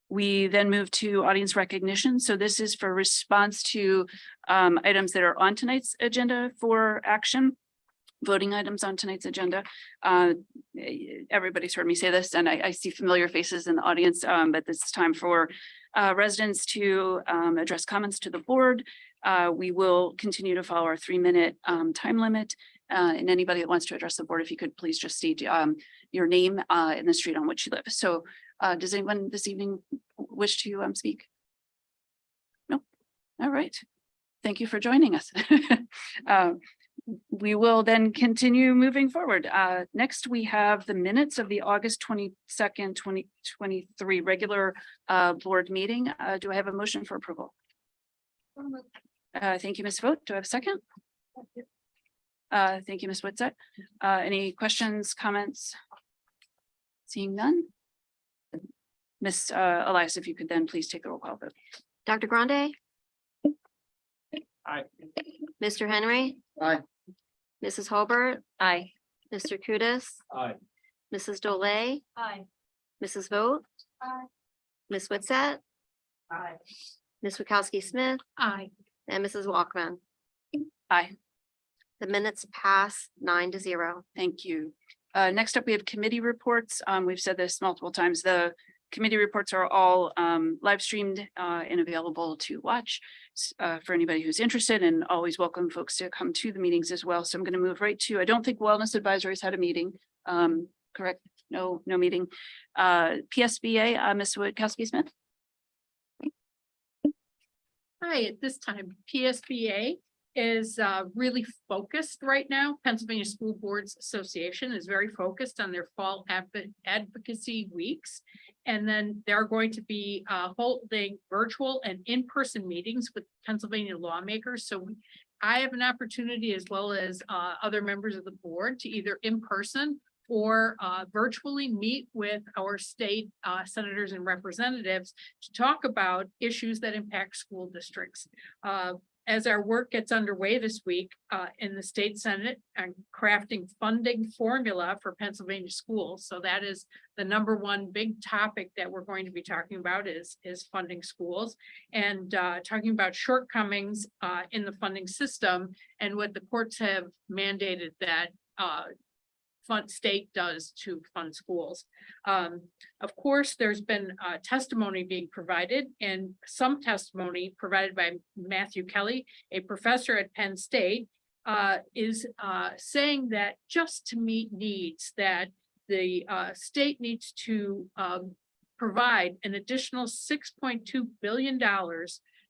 We then moved to audience recognition. So this is for response to items that are on tonight's agenda for action. Voting items on tonight's agenda. Everybody's heard me say this, and I see familiar faces in the audience, but this is time for residents to address comments to the board. We will continue to follow our 3-minute time limit. And anybody that wants to address the board, if you could please just state your name and the street on which you live. So does anyone this evening wish to speak? No? All right. Thank you for joining us. We will then continue moving forward. Next, we have the minutes of the August 22nd, 2023 regular board meeting. Do I have a motion for approval? Thank you, Ms. Vogt. Do I have a second? Thank you, Ms. Witczek. Any questions, comments? Seeing none. Ms. Elias, if you could then please take the roll call vote. Dr. Grande, Aye. Mr. Henry. Aye. Mrs. Hobart. Aye. Mr. Kudis, Aye. Mrs. Dolay, Aye. Mrs. Vogt. Aye. Ms. Witczek, Aye. Ms. Wachowski Smith, Aye. and Mrs. Walkman. Aye. The minutes pass 9-0. Thank you. Next up, we have committee reports. We've said this multiple times. The committee reports are all live streamed and available to watch for anybody who's interested, and always welcome folks to come to the meetings as well. So I'm going to move right to, I don't think Wellness Advisory's had a meeting. Correct? No meeting. PSBA, Ms. Wachowski Smith. Hi, at this time, PSBA is really focused right now. Pennsylvania School Boards Association is very focused on their fall advocacy weeks. And then they're going to be holding virtual and in-person meetings with Pennsylvania lawmakers. So I have an opportunity, as well as other members of the board, to either in person or virtually meet with our state senators and representatives to talk about issues that impact school districts. As our work gets underway this week in the state senate and crafting funding formula for Pennsylvania schools. So that is the #1 big topic that we're going to be talking about is funding schools, and talking about shortcomings in the funding system and what the courts have mandated that state does to fund schools. Of course, there's been testimony being provided, and some testimony provided by Matthew Kelly, a professor at Penn State, is saying that just to meet needs, that the state needs to provide an additional $6.2 billion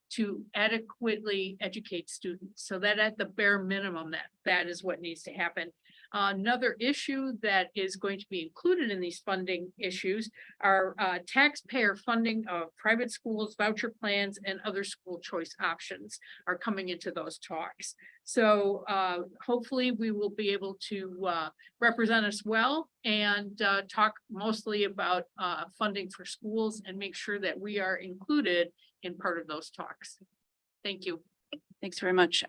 to adequately educate students. So that at the bare minimum, that is what needs to happen. Another issue that is going to be included in these funding issues are taxpayer funding of private schools, voucher plans, and other school choice options are coming into those talks. So hopefully we will be able to represent us well and talk mostly about funding for schools and make sure that we are included in part of those talks. Thank you. Thanks very much.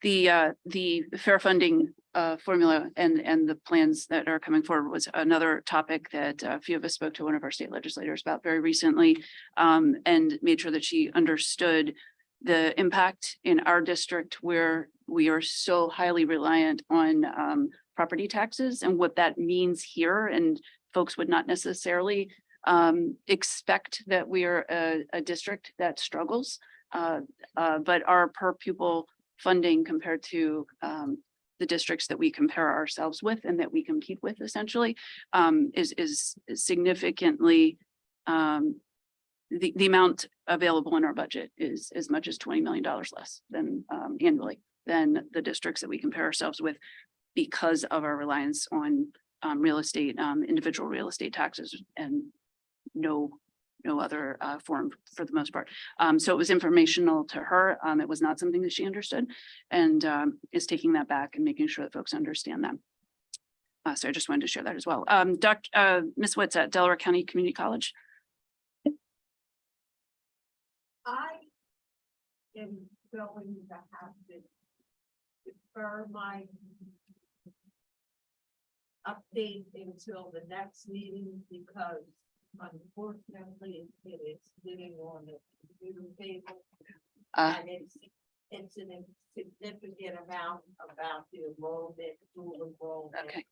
The fair funding formula and the plans that are coming forward was another topic that a few of us spoke to one of our state legislators about very recently, and made sure that she understood the impact in our district where we are so highly reliant on property taxes and what that means here. And folks would not necessarily expect that we are a district that struggles. But our per pupil funding compared to the districts that we compare ourselves with and that we compete with essentially is significantly the amount available in our budget is as much as $20 million less than annually than the districts that we compare ourselves with because of our reliance on real estate, individual real estate taxes and no other form for the most part. So it was informational to her. It was not something that she understood and is taking that back and making sure that folks understand that. So I just wanted to share that as well. Ms. Witz at Delaware County Community College. I am going to have to defer my update until the next meeting because unfortunately it is sitting on the computer table. And it's an significant amount about the enrollment, dual enrollment. Okay.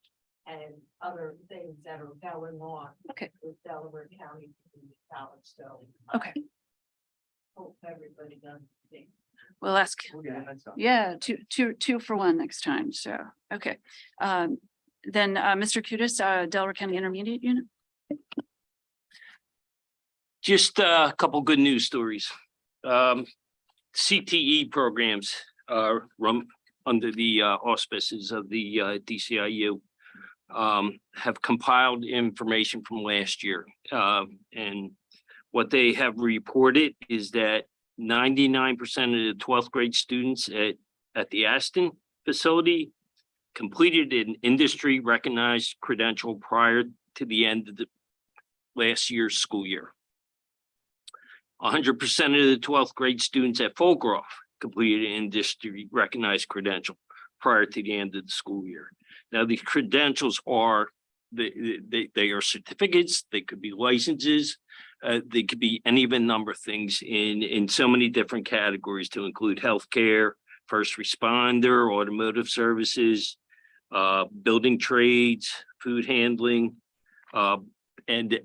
And other things that are going on. Okay. With Delaware County Community College, so. Okay. Hope everybody understands. We'll ask. Yeah, two for one next time. So, okay. Then Mr. Kudis, Delaware County Intermediate Unit. Just a couple good news stories. CTE programs are run under the auspices of the DCIU. Have compiled information from last year. And what they have reported is that 99% of the 12th grade students at the Aston facility completed an industry recognized credential prior to the end of the last year's school year. 100% of the 12th grade students at Fulcroft completed an industry recognized credential prior to the end of the school year. Now, these credentials are, they are certificates, they could be licenses, they could be any of a number of things in so many different categories to include healthcare, first responder, automotive services, building trades, food handling, and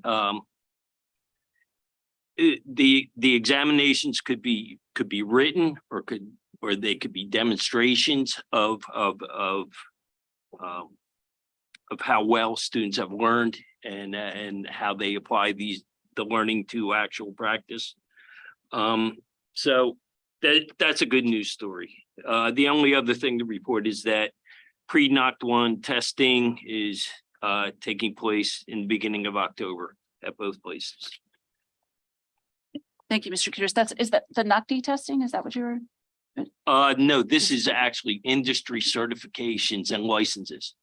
the examinations could be written or they could be demonstrations of how well students have learned and how they apply the learning to actual practice. So that's a good news story. The only other thing to report is that pre-NOC 1 testing is taking place in the beginning of October at both places. Thank you, Mr. Kudis. Is that the NOCD testing? Is that what you were? No, this is actually industry certifications and licenses.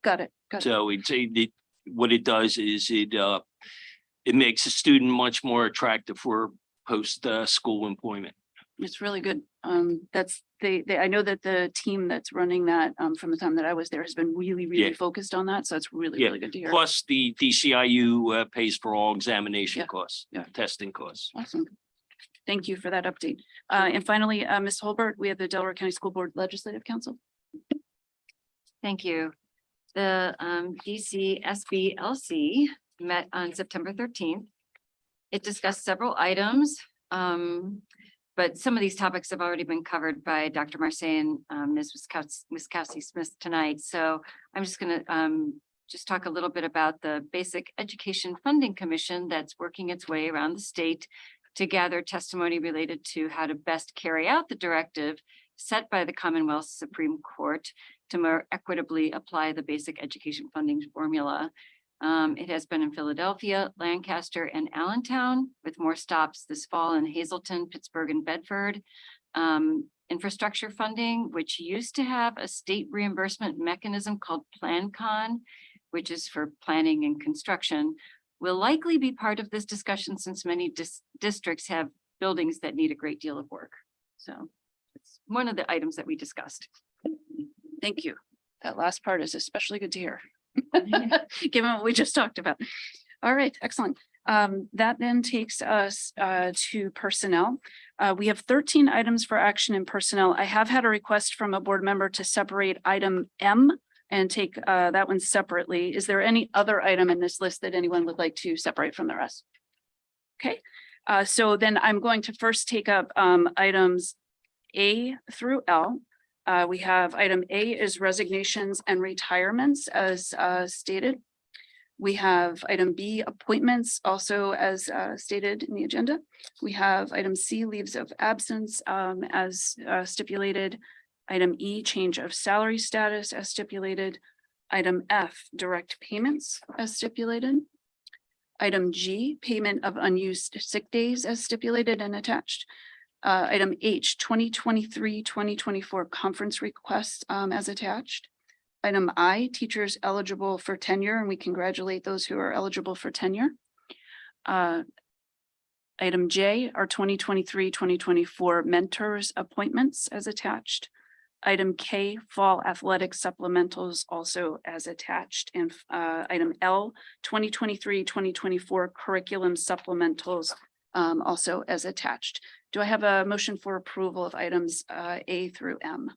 Got it. So what it does is it makes a student much more attractive for post school employment. It's really good. I know that the team that's running that from the time that I was there has been really focused on that. So it's really good to hear. Plus the DCIU pays for all examination costs, testing costs. Awesome. Thank you for that update. And finally, Ms. Holbert, we have the Delaware County School Board Legislative Council. Thank you. The DCSBLC met on September 13th. It discussed several items, but some of these topics have already been covered by Dr. Marseille and Ms. Wiskowski-Smith tonight. So I'm just going to just talk a little bit about the Basic Education Funding Commission that's working its way around the state to gather testimony related to how to best carry out the directive set by the Commonwealth Supreme Court to more equitably apply the basic education funding formula. It has been in Philadelphia, Lancaster, and Allentown, with more stops this fall in Hazleton, Pittsburgh, and Bedford. Infrastructure funding, which used to have a state reimbursement mechanism called PlanCon, which is for planning and construction, will likely be part of this discussion since many districts have buildings that need a great deal of work. So it's one of the items that we discussed. Thank you. That last part is especially good to hear, given what we just talked about. All right, excellent. That then takes us to personnel. We have 13 items for action in personnel. I have had a request from a board member to separate item M and take that one separately. Is there any other item in this list that anyone would like to separate from the rest? Okay, so then I'm going to first take up items A through L. We have item A is resignations and retirements as stated. We have item B, appointments, also as stated in the agenda. We have item C, leaves of absence as stipulated. Item E, change of salary status as stipulated. Item F, direct payments as stipulated. Item G, payment of unused sick days as stipulated and attached. Item H, 2023-2024 conference request as attached. Item I, teachers eligible for tenure, and we congratulate those who are eligible for tenure. Item J, our 2023-2024 mentors appointments as attached. Item K, fall athletic supplementals also as attached. And item L, 2023-2024 curriculum supplementals also as attached. Do I have a motion for approval of items A through M?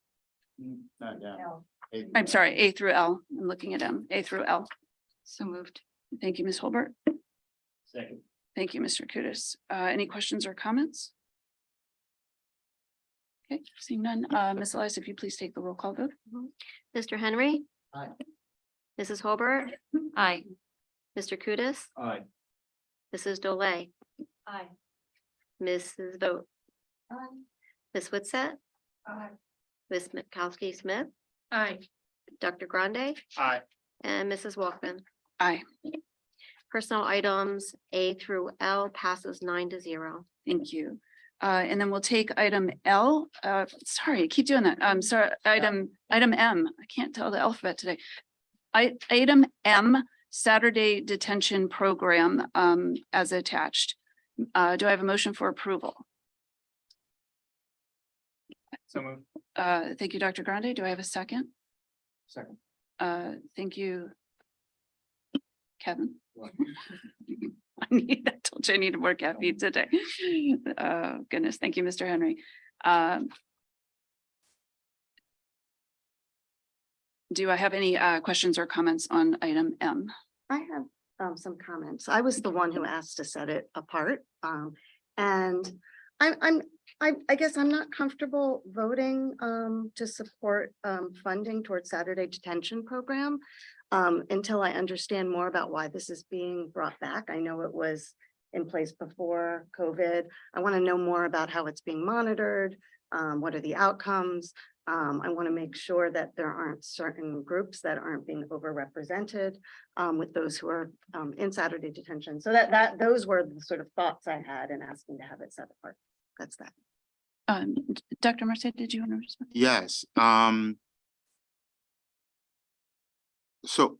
I'm sorry, A through L. I'm looking at M, A through L. So moved. Thank you, Ms. Holbert. Second. Thank you, Mr. Kudis. Any questions or comments? Okay, seeing none. Ms. Elias, if you please take the roll call vote. Mr. Henry. Aye. Mrs. Holbert, Aye. Mr. Kudis, Aye. Mrs. Dole, Aye. Mrs. Vogt, Aye. Ms. Witsett, Aye. Ms. Mitkowski Smith, Aye. Dr. Grande, Aye. and Mrs. Walkman. Aye, Personnel items A through L passes 9-0. thank you. And then we'll take item L. Sorry, I keep doing that. I'm sorry, item M. I can't tell the alphabet today. Item M, Saturday detention program as attached. Do I have a motion for approval? So moved. Thank you, Dr. Grande. Do I have a second? Second. Thank you, Kevin. What? I told you I needed more caffeine today. Oh, goodness. Thank you, Mr. Henry. Do I have any questions or comments on item M? I have some comments. I was the one who asked to set it apart. And I guess I'm not comfortable voting to support funding towards Saturday detention program until I understand more about why this is being brought back. I know it was in place before COVID. I want to know more about how it's being monitored. What are the outcomes? I want to make sure that there aren't certain groups that aren't being overrepresented with those who are in Saturday detention. So those were the sort of thoughts I had in asking to have it set apart. That's that. Dr. Marseille, did you want to respond? Yes, so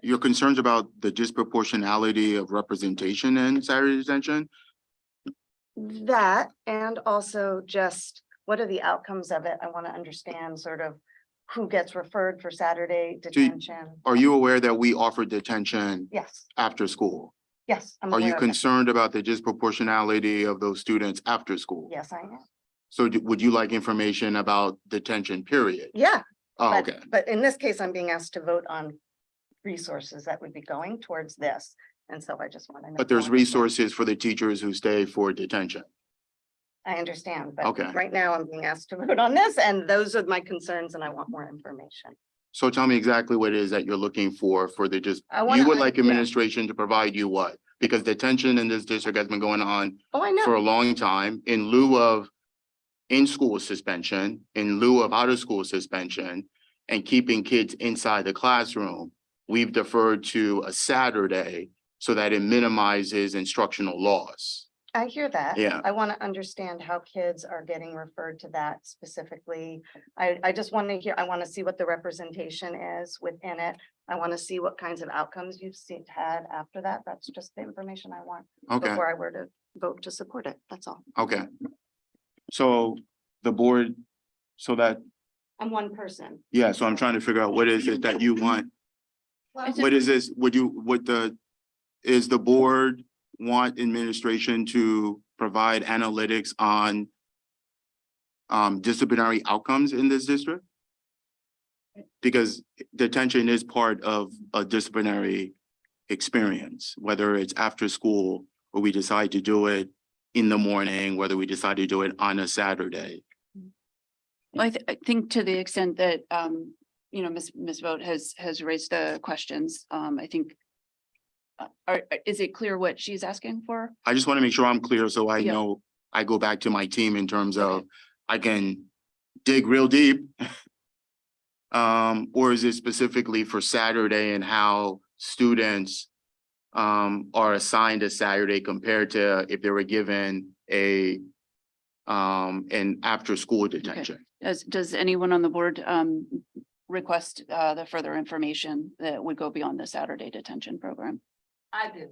your concerns about the disproportionality of representation in Saturday detention? That, and also just what are the outcomes of it? I want to understand sort of who gets referred for Saturday detention. Are you aware that we offer detention Yes, after school? yes. I'm Are you aware of that. concerned about the disproportionality of those students after school? Yes, I am. So would you like information about detention period? Yeah. Oh, but- okay, But in this case, I'm being asked to vote on resources that would be going towards this. And so I just want to know. but there's more. resources for the teachers who stay for detention. I understand, Okay. but right now I'm being asked to vote on this and those are my concerns and I want more information. So tell me exactly what it is that you're looking for the just, I wanna you would like yeah. administration to provide you what? Because detention in this district has been going on Oh, I for know. a long time in lieu of in-school suspension, in lieu of out-of-school suspension, and keeping kids inside the classroom. We've deferred to a Saturday so that it minimizes instructional loss. I hear that. Yeah. I want to understand how kids are getting referred to that specifically. I just want to hear, I want to see what the representation is within it. I want to see what kinds of outcomes you've had after that. That's just the information I want Okay, before I were to vote to support it. That's all. okay. So the board, so that, I'm one person. yeah, so I'm trying to figure out what is it that you want? What is this, is the board want administration to provide analytics on disciplinary outcomes in this district? Because detention is part of a disciplinary experience, whether it's after school or we decide to do it in the morning, whether we decide to do it on a Saturday. Well, I think to the extent that you know, Ms. Vogt has raised the questions. I think. Is it clear what she's asking for? I just want to make sure I'm clear so I Yeah. know I go back to my team in terms of Okay. I can dig real deep. Or is it specifically for Saturday and how students are assigned a Saturday compared to if they were given an after-school detention? Does anyone on the board request the further information that would go beyond the Saturday detention program? I do,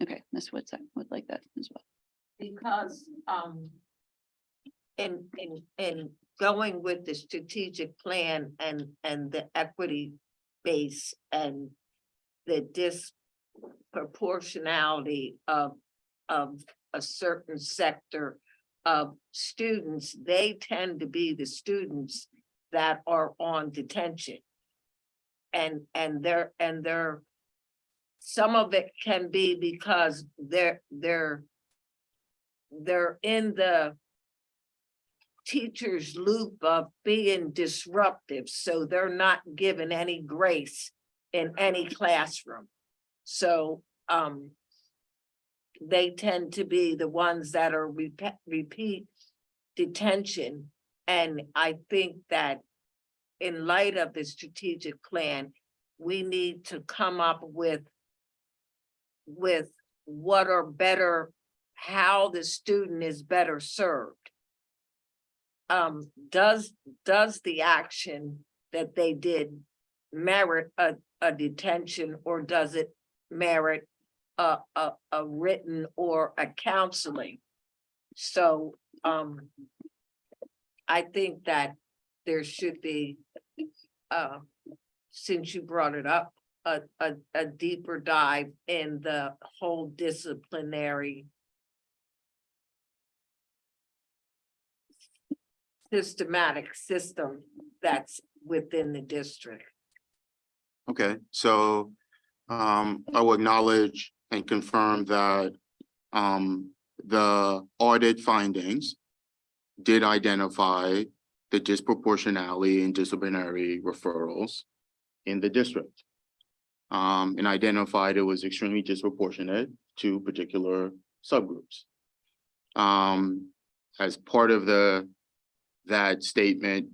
Okay, Ms. Woods, I would like that as well. because, in going with the strategic plan and the equity base and the disproportionality of a certain sector of students, they tend to be the students that are on detention. And they're some of it can be because they're in the teacher's loop of being disruptive, so they're not given any grace in any classroom. So, they tend to be the ones that are repeat detention. And I think that in light of the strategic plan, we need to come up with what are better, how the student is better served. Does the action that they did merit a detention, or does it merit a written or a counseling? So, I think that there should be, since you brought it up, a deeper dive in the whole disciplinary systematic system that's within the district. Okay, so I will acknowledge and confirm that the audit findings did identify the disproportionality in disciplinary referrals in the district. And identified it was extremely disproportionate to particular subgroups. As part of that statement,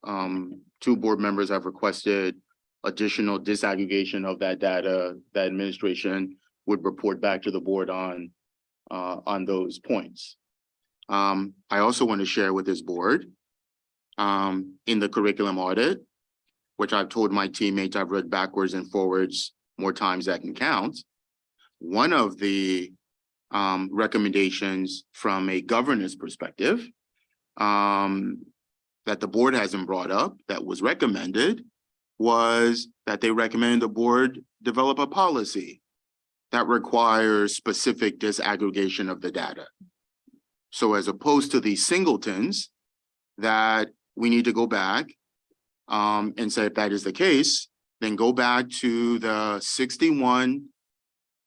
two board members have requested additional disaggregation of that data that administration would report back to the board on those points. I also want to share with this board in the curriculum audit, which I've told my teammates I've read backwards and forwards more times than I can count. One of the recommendations from a governance perspective that the board hasn't brought up that was recommended was that they recommended the board develop a policy that requires specific disaggregation of the data. So as opposed to the singletons that we need to go back and say if that is the case, then go back to the 61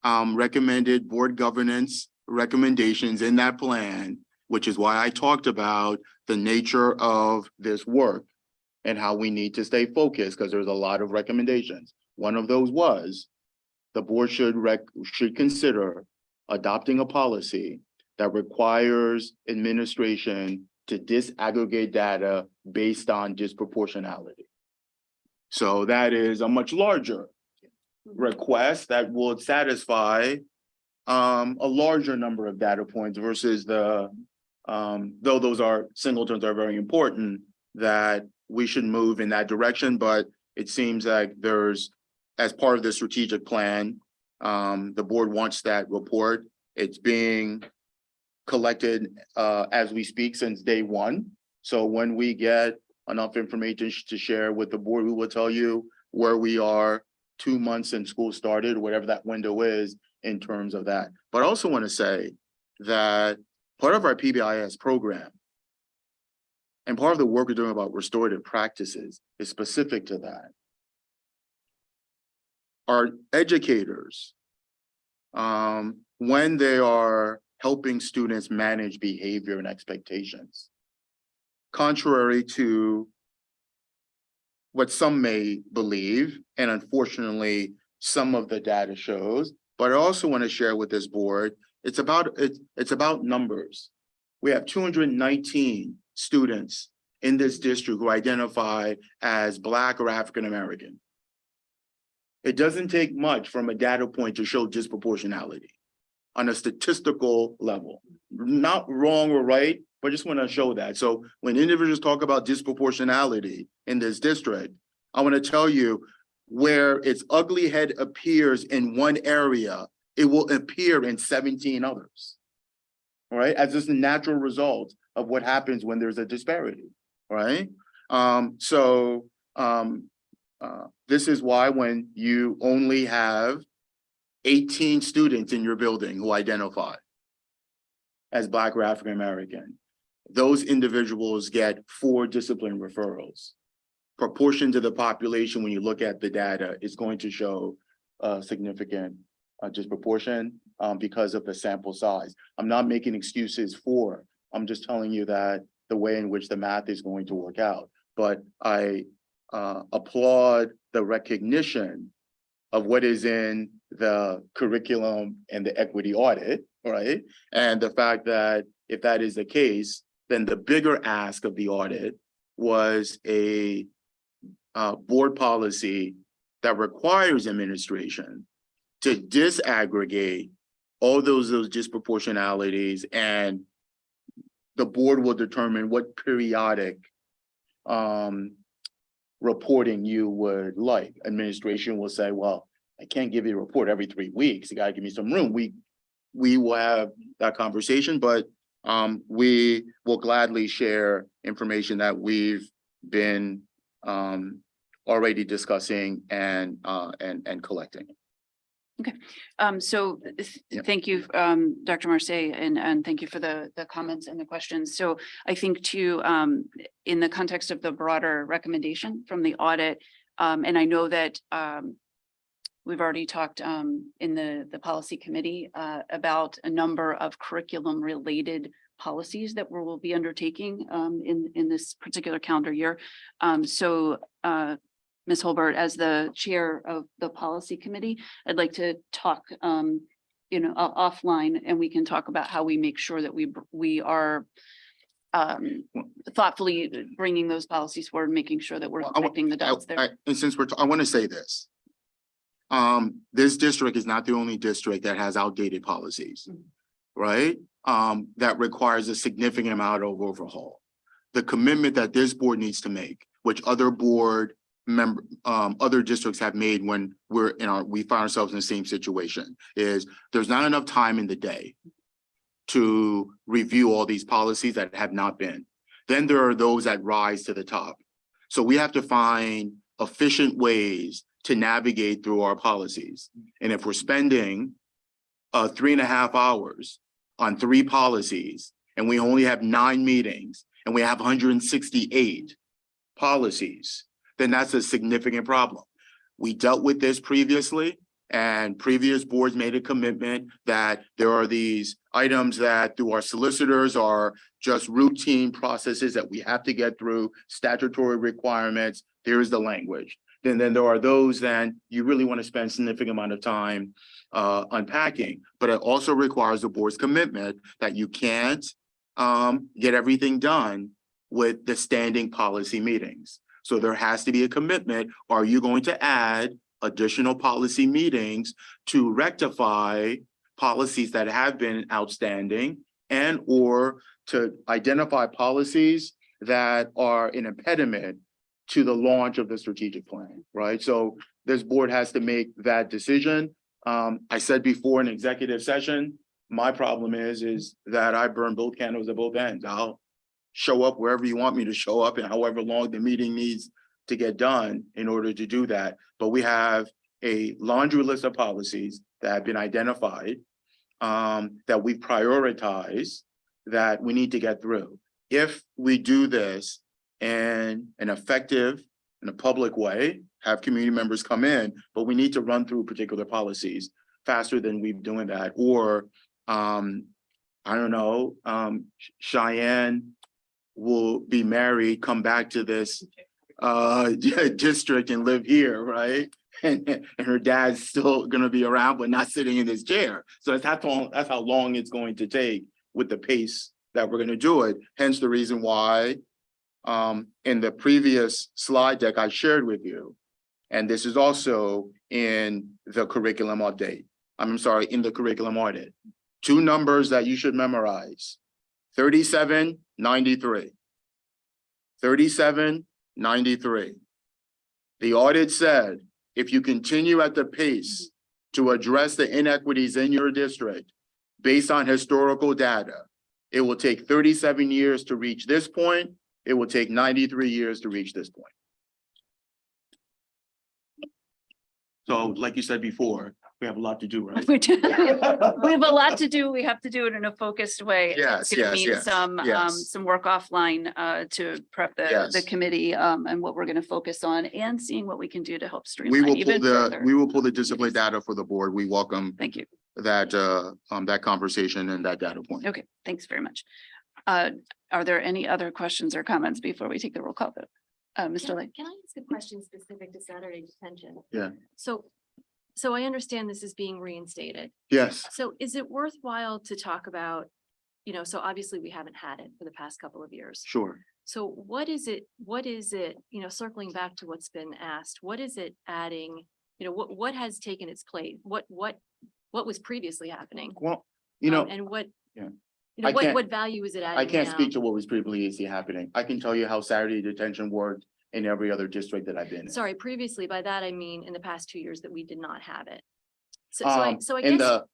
recommended board governance recommendations in that plan, which is why I talked about the nature of this work and how we need to stay focused because there's a lot of recommendations. One of those was the board should consider adopting a policy that requires administration to disaggregate data based on disproportionality. So that is a much larger request that will satisfy a larger number of data points versus the, though those are singletons are very important, that we should move in that direction. But it seems like there's, as part of the strategic plan, the board wants that report. It's being collected as we speak since day one. So when we get enough information to share with the board, we will tell you where we are 2 months since school started, whatever that window is in terms of that. But I also want to say that part of our PBIS program and part of the work we're doing about restorative practices is specific to that. Our educators, when they are helping students manage behavior and expectations, contrary to what some may believe, and unfortunately, some of the data shows, but I also want to share with this board, it's about numbers. We have 219 students in this district who identify as Black or African American. It doesn't take much from a data point to show disproportionality on a statistical level. Not wrong or right, but just want to show that. So when individuals talk about disproportionality in this district, I want to tell you where its ugly head appears in one area, it will appear in 17 others. All right, as just a natural result of what happens when there's a disparity, right? This is why when you only have 18 students in your building who identify as Black or African American, those individuals get 4 discipline referrals. Proportion to the population, when you look at the data, is going to show a significant disproportion because of the sample size. I'm not making excuses for, I'm just telling you that the way in which the math is going to work out. But I applaud the recognition of what is in the curriculum and the equity audit, right? And the fact that if that is the case, then the bigger ask of the audit was a board policy that requires administration to disaggregate all those disproportionalities, and the board will determine what periodic reporting you would like. Administration will say, well, I can't give you a report every 3 weeks. You gotta give me some room. We will have that conversation, but we will gladly share information that we've been already discussing and collecting. Okay, so Yep. thank you, Dr. Marseille, and thank you for the comments and the questions. So I think too, in the context of the broader recommendation from the audit, and I know that we've already talked in the policy committee about a number of curriculum related policies that we will be undertaking in this particular calendar year. Ms. Holbert, as the chair of the policy committee, I'd like to talk, offline, and we can talk about how we make sure that we are thoughtfully bringing those policies forward, making sure that we're connecting the dots there. And since I want to say this, this district is not the only district that has outdated policies, right? That requires a significant amount of overhaul. The commitment that this board needs to make, which other districts have made when we find ourselves in the same situation, is there's not enough time in the day to review all these policies that have not been. Then there are those that rise to the top. So we have to find efficient ways to navigate through our policies. And if we're spending 3.5 hours on 3 policies, and we only have 9 meetings, and we have 168 policies, then that's a significant problem. We dealt with this previously, and previous boards made a commitment that there are these items that through our solicitors are just routine processes that we have to get through, statutory requirements. Here's the language. Then there are those that you really want to spend a significant amount of time unpacking, but it also requires the board's commitment that you can't get everything done with the standing policy meetings. So there has to be a commitment. Are you going to add additional policy meetings to rectify policies that have been outstanding, and or to identify policies that are an impediment to the launch of the strategic plan, right? So this board has to make that decision. I said before in executive session, my problem is that I burn both candles at both ends. I'll show up wherever you want me to show up and however long the meeting needs to get done in order to do that. But we have a laundry list of policies that have been identified, that we prioritize, that we need to get through. If we do this in an effective, in a public way, have community members come in, but we need to run through particular policies faster than we've doing that. Or, I don't know, Cheyenne will be married, come back to this district and live here, right? And her dad's still gonna be around, but not sitting in this chair. So that's how long it's going to take with the pace that we're gonna do it. Hence the reason why in the previous slide deck I shared with you, and this is also in the curriculum update. I'm sorry, in the curriculum audit. Two numbers that you should memorize: 3793. 3793. The audit said, if you continue at the pace to address the inequities in your district based on historical data, it will take 37 years to reach this point. It will take 93 years to reach this point. So like you said before, we have a lot to do, right? We do. We have a lot to do. We have to do it in a focused way. Yes, It's gonna yes, need yes, some yes. some work offline to prep the Yes. committee and what we're gonna focus on and seeing what we can do to help We streamline will even further. we will pull the discipline data for the board. We welcome Thank you. that that conversation and that data point. Okay, thanks very much. Are there any other questions or comments before we take the roll call vote? Mr. Lake? Can I ask a question specific to Saturday detention? Yeah. So I understand this is being reinstated. Yes, So is it worthwhile to talk about, so obviously we haven't had it for the past couple of years. sure. So what is it, circling back to what's been asked, what is it adding? What has taken its place? What was previously happening? Well, And what, yeah. I can't- what value is it adding I can't now? speak to what was previously happening. I can tell you how Saturday detention worked in every other district that I've been in. Sorry, previously, by that I mean in the past 2 years that we did not have it. So I In guess, the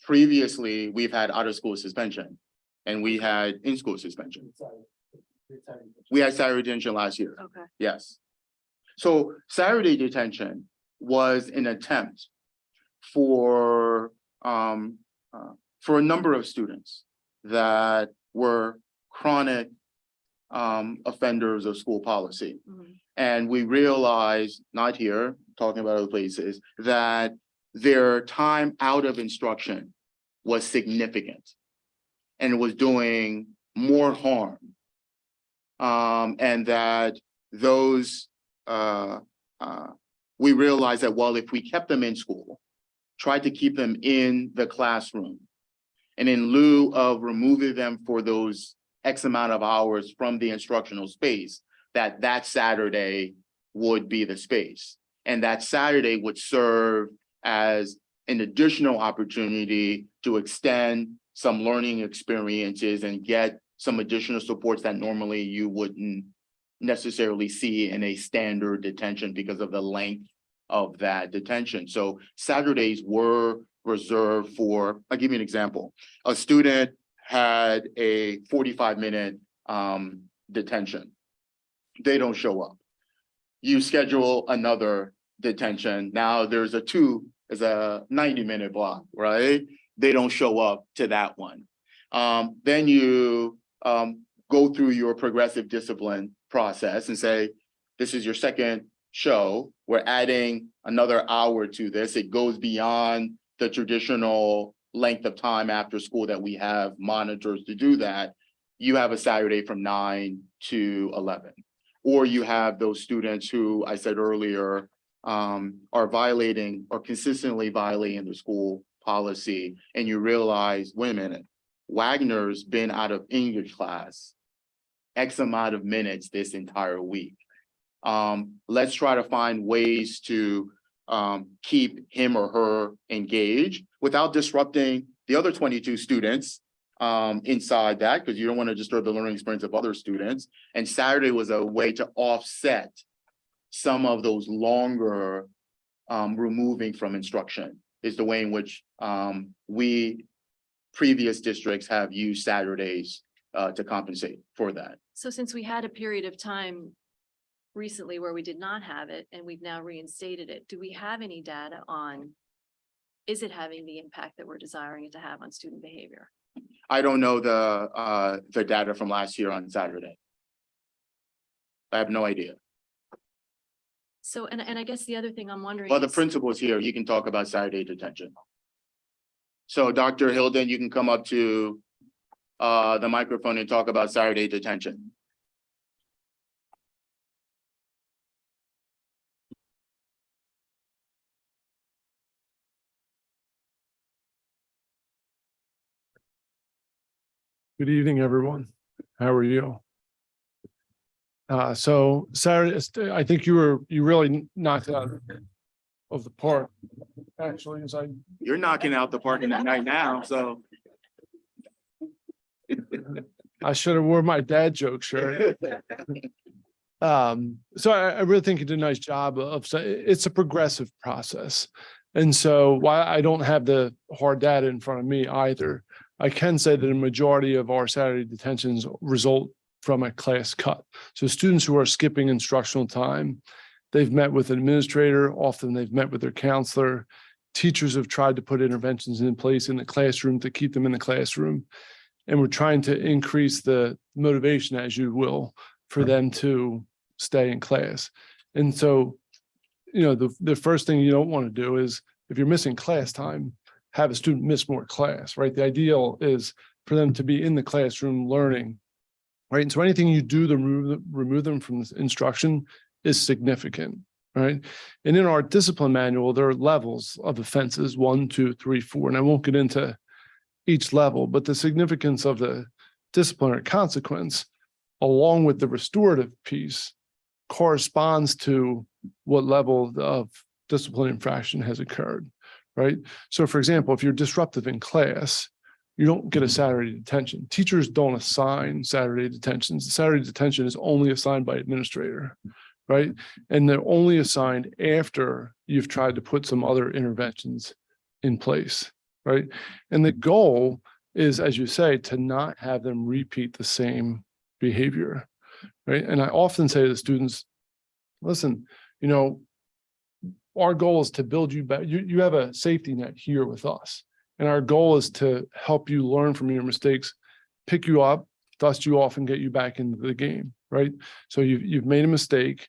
previously, we've had out of school suspension and we had in school suspension. We had Saturday detention last year. okay, Yes. So Saturday detention was an attempt for a number of students that were chronic offenders of school policy. mhm, And we realized, not here, talking about other places, that their time out of instruction was significant and was doing more harm. And that those, we realized that, well, if we kept them in school, tried to keep them in the classroom, and in lieu of removing them for those X amount of hours from the instructional space, that Saturday would be the space. And that Saturday would serve as an additional opportunity to extend some learning experiences and get some additional supports that normally you wouldn't necessarily see in a standard detention because of the length of that detention. So Saturdays were reserved for, I'll give you an example. A student had a 45-minute detention. They don't show up. You schedule another detention. Now there's a 90-minute block, right? They don't show up to that one. Then you go through your progressive discipline process and say, this is your second show. We're adding another hour to this. It goes beyond the traditional length of time after school that we have monitors to do that. You have a Saturday from 9 to 11. Or you have those students who I said earlier are violating or consistently violating the school policy. And you realize, wait a minute, Wagner's been out of English class X amount of minutes this entire week. Let's try to find ways to keep him or her engaged without disrupting the other 22 students inside that, because you don't want to disturb the learning experience of other students. And Saturday was a way to offset some of those longer removing from instruction, is the way in which previous districts have used Saturdays to compensate for that. so since we had a period of time recently where we did not have it and we've now reinstated it, do we have any data on, is it having the impact that we're desiring it to have on student behavior? I don't know the data from last year on Saturday. I have no idea. So, and I guess the other thing I'm wondering. Well, the is- principal's here. You can talk about Saturday detention. So Dr. Hilden, you can come up to the microphone and talk about Saturday detention. Good evening, everyone. How are you? So Saturday, I think you really knocked it out of the park. Actually, as You're knocking out the park in the night now, so. I should have worn my dad joke shirt. So I really think you did a nice job of, it's a progressive process. And so while I don't have the hard data in front of me either, I can say that a majority of our Saturday detentions result from a class cut. So students who are skipping instructional time, they've met with an administrator, often they've met with their counselor. Teachers have tried to put interventions in place in the classroom to keep them in the classroom. And we're trying to increase the motivation, as you will, for them to stay in class. And so, you know, the first thing you don't want to do is, if you're missing class time, have a student miss more class, right? The ideal is for them to be in the classroom learning, right? And so anything you do to remove them from instruction is significant, right? And in our discipline manual, there are levels of offenses, 1, 2, 3, 4, and I won't get into each level, but the significance of the disciplinary consequence, along with the restorative piece, corresponds to what level of discipline infraction has occurred, right? So for example, if you're disruptive in class, you don't get a Saturday detention. Teachers don't assign Saturday detentions. The Saturday detention is only assigned by administrator, right? And they're only assigned after you've tried to put some other interventions in place, right? And the goal is, as you say, to not have them repeat the same behavior, right? And I often say to the students, listen, you know, our goal is to build you back. You have a safety net here with us. And our goal is to help you learn from your mistakes, pick you up, dust you off, and get you back into the game, right? So you've made a mistake.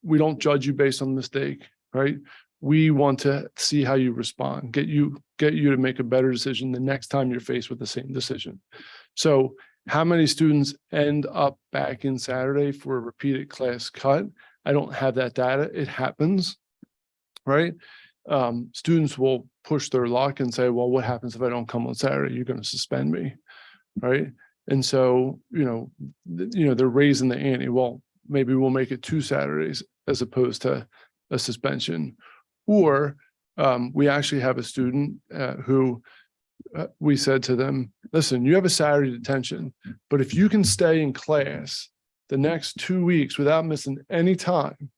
We don't judge you based on the mistake, right? We want to see how you respond, get you to make a better decision the next time you're faced with the same decision. So how many students end up back in Saturday for a repeated class cut? I don't have that data. It happens, right? Students will push their luck and say, well, what happens if I don't come on Saturday? You're going to suspend me, right? And so, they're raising the ante. Well, maybe we'll make it 2 Saturdays as opposed to a suspension. Or we actually have a student who we said to them, listen, you have a Saturday detention, but if you can stay in class the next 2 weeks without missing any time,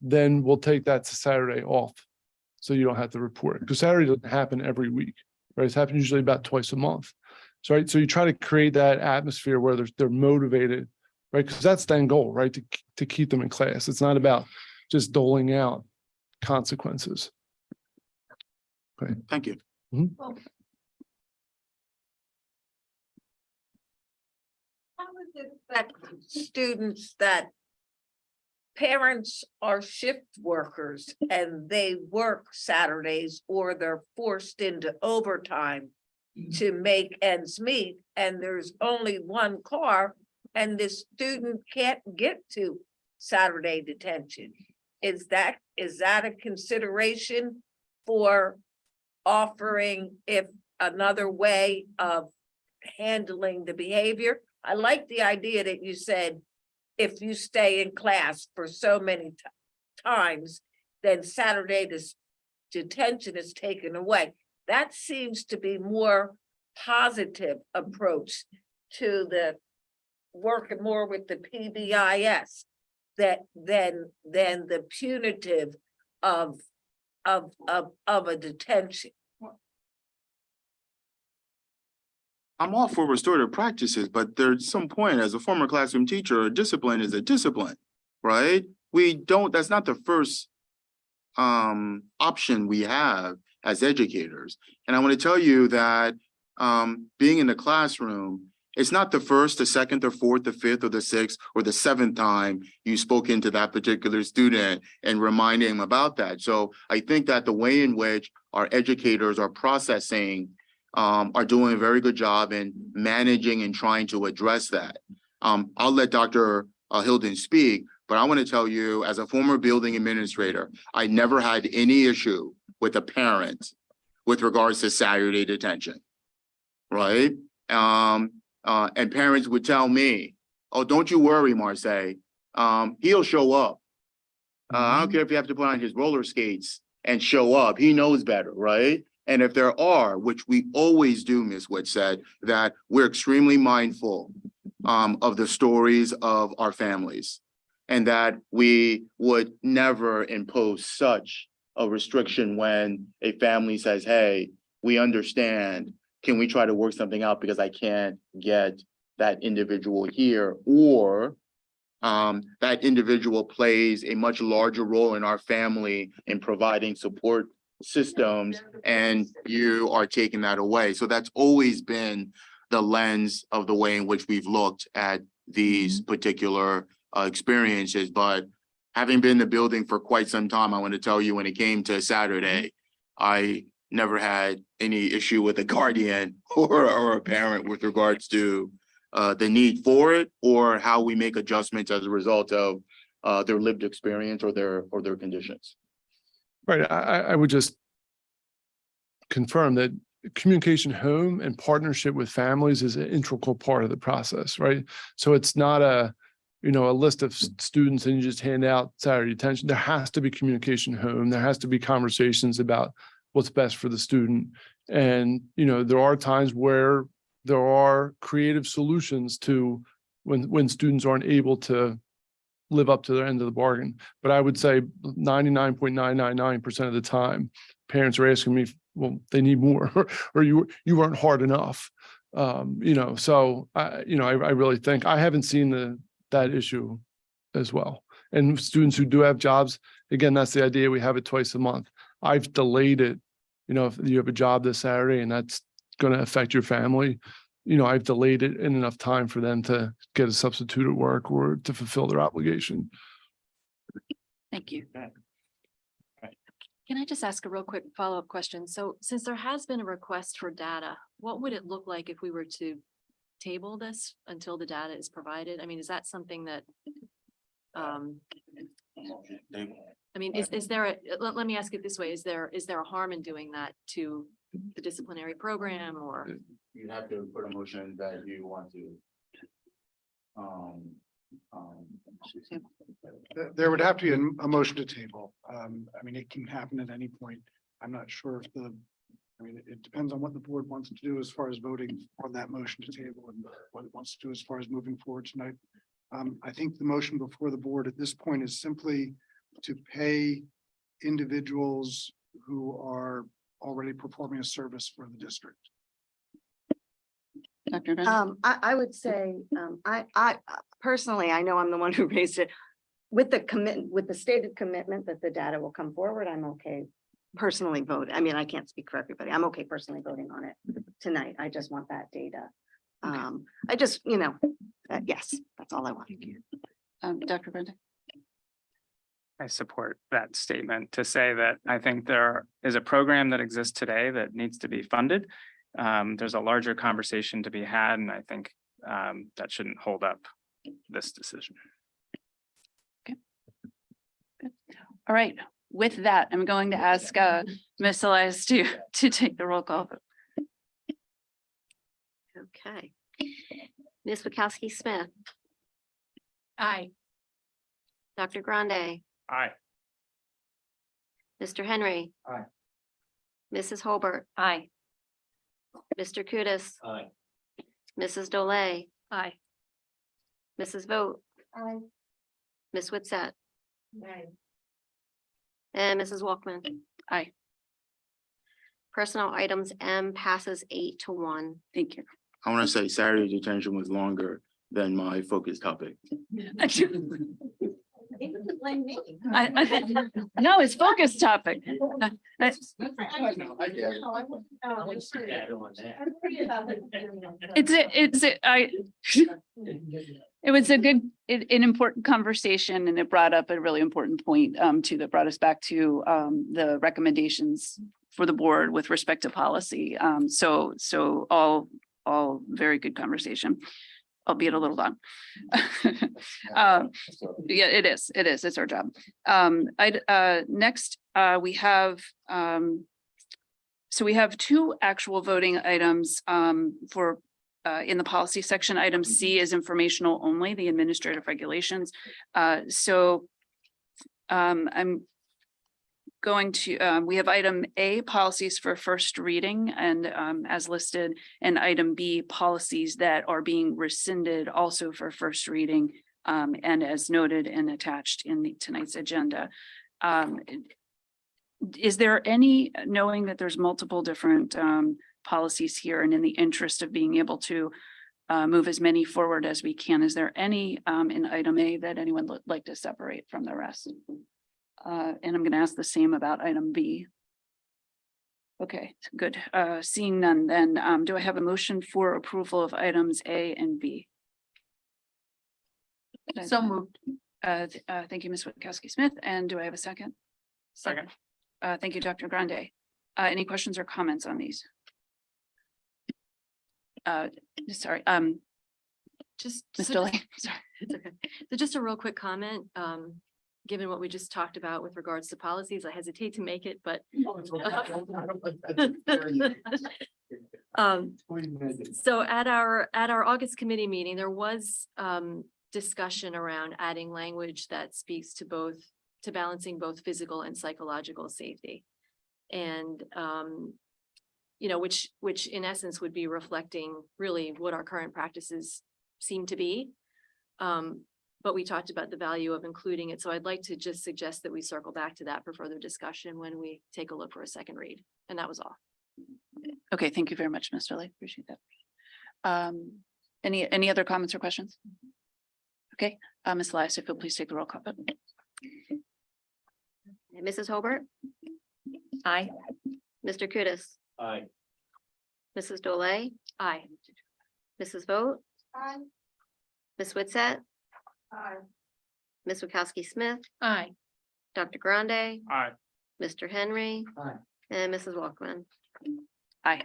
then we'll take that Saturday off so you don't have to report it. Because Saturday doesn't happen every week, right? It's happening usually about twice a month. So, right? So you try to create that atmosphere where they're motivated, right? Because that's the end goal, right? To keep them in class. It's not about just doling out consequences. Okay. Thank you. Mm-hmm. How does it affect students that parents are shift workers and they work Saturdays, or they're forced into overtime to make ends meet, and there's only one car and the student can't get to Saturday detention? Is that a consideration for offering if another way of handling the behavior? I like the idea that you said, if you stay in class for so many times, then Saturday detention is taken away. That seems to be more positive approach to the working more with the PBIS than the punitive of a detention. I'm all for restorative practices, but there's some point, as a former classroom teacher, a discipline is a discipline, right? That's not the first option we have as educators. And I want to tell you that being in the classroom, it's not the first, the second, the fourth, the fifth, or the sixth, or the seventh time you spoke into that particular student and reminding them about that. So I think that the way in which our educators are processing are doing a very good job in managing and trying to address that. I'll let Dr. Hilden speak, but I want to tell you, as a former building administrator, I never had any issue with a parent with regards to Saturday detention, right? And parents would tell me, oh, don't you worry, Marseille. He'll show up. I don't care if you have to put on his roller skates and show up. He knows better, right? And if there are, which we always do, Ms. Witt said, that we're extremely mindful of the stories of our families, and that we would never impose such a restriction when a family says, hey, we understand. Can we try to work something out because I can't get that individual here? Or that individual plays a much larger role in our family in providing support systems, and you are taking that away. So that's always been the lens of the way in which we've looked at these particular experiences. But having been in the building for quite some time, I want to tell you, when it came to Saturday, I never had any issue with a guardian or a parent with regards to the need for it, or how we make adjustments as a result of their lived experience or their conditions. Right. I would just confirm that communication home and partnership with families is an integral part of the process, right? So it's not a list of students and you just hand out Saturday detention. There has to be communication home. There has to be conversations about what's best for the student. And, there are times where there are creative solutions to when students aren't able to live up to their end of the bargain. But I would say 99.999% of the time, parents are asking me, well, they need more, or you weren't hard enough. So I really think I haven't seen that issue as well. And students who do have jobs, again, that's the idea. We have it twice a month. I've delayed it. If you have a job this Saturday and that's going to affect your family, I've delayed it in enough time for them to get a substitute at work or to fulfill their obligation. Thank you. Can I just ask a real quick follow-up question? So since there has been a request for data, what would it look like if we were to table this until the data is provided? I mean, is that something that, is there let me ask it this way. Is there a harm in doing that to the disciplinary program, or? You have to put a motion that you want to. There would have to be a motion to table. It can happen at any point. I'm not sure if it depends on what the board wants to do as far as voting on that motion to table and what it wants to do as far as moving forward tonight. I think the motion before the board at this point is simply to pay individuals who are already performing a service for the district. Dr. Brennan? I would say, I personally, I know I'm the one who raised it. With the stated commitment that the data will come forward, I'm okay personally voting. I can't speak for everybody. I'm okay personally voting on it tonight. I just want that data. Yes, that's all I want. Dr. Brennan? I support that statement to say that I think there is a program that exists today that needs to be funded. There's a larger conversation to be had, and I think that shouldn't hold up this decision. Okay. Good. All right. With that, I'm going to ask Ms. Elias to take the roll call. Okay. Ms. Wachowski-Smith, Aye. Dr. Grande, Aye. Mr. Henry. Aye. Mrs. Holbert, Aye. Mr. Kudis, Aye. Mrs. Dolay, Aye. Mrs. Vogt, Aye. Ms. Witsett, Aye. and Mrs. Walkman. Aye. Personnel items M passes 8-1. Thank you. I want to say Saturday detention was longer than my focus topic. No, it's focus topic. It was an important conversation, and it brought up a really important point too, that brought us back to the recommendations for the board with respect to policy. So all very good conversation, albeit a little long. Yeah, it is. It's our job. Next, we have so we have two actual voting items for in the policy section. Item C is informational only, the administrative regulations. I'm going to, we have item A, policies for first reading and as listed, and item B, policies that are being rescinded also for first reading and as noted and attached in tonight's agenda. Is there any, knowing that there's multiple different policies here and in the interest of being able to move as many forward as we can, is there any in item A that anyone would like to separate from the rest? And I'm going to ask the same about item B. Okay, good. Seeing none, then do I have a motion for approval of items A and B? So moved. Thank you, Ms. Witkowski-Smith. And do I have a second? Second. Thank you, Dr. Grande. Any questions or comments on these? Sorry, Just. Ms. so Dolly, just- sorry. It's okay. So just a real quick comment, given what we just talked about with regards to policies, I hesitate to make it, but so at our August committee meeting, there was discussion around adding language that speaks to balancing both physical and psychological safety. And which in essence would be reflecting really what our current practices seem to be. But we talked about the value of including it. So I'd like to just suggest that we circle back to that for further discussion when we take a look for a second read. And that was all. Okay, thank you very much, Ms. Dolly. Appreciate that. Any other comments or questions? Okay, Ms. Elias, if you'll please take the roll call. Mrs. Hobart, Aye. Mr. Kudis, Aye. Mrs. Dole, Aye. Mrs. Vogt, Aye. Ms. Witsett, Aye. Ms. Witkowski-Smith, Aye. Dr. Grande, Aye. Mr. Henry, Aye. and Mrs. Walkman. Aye.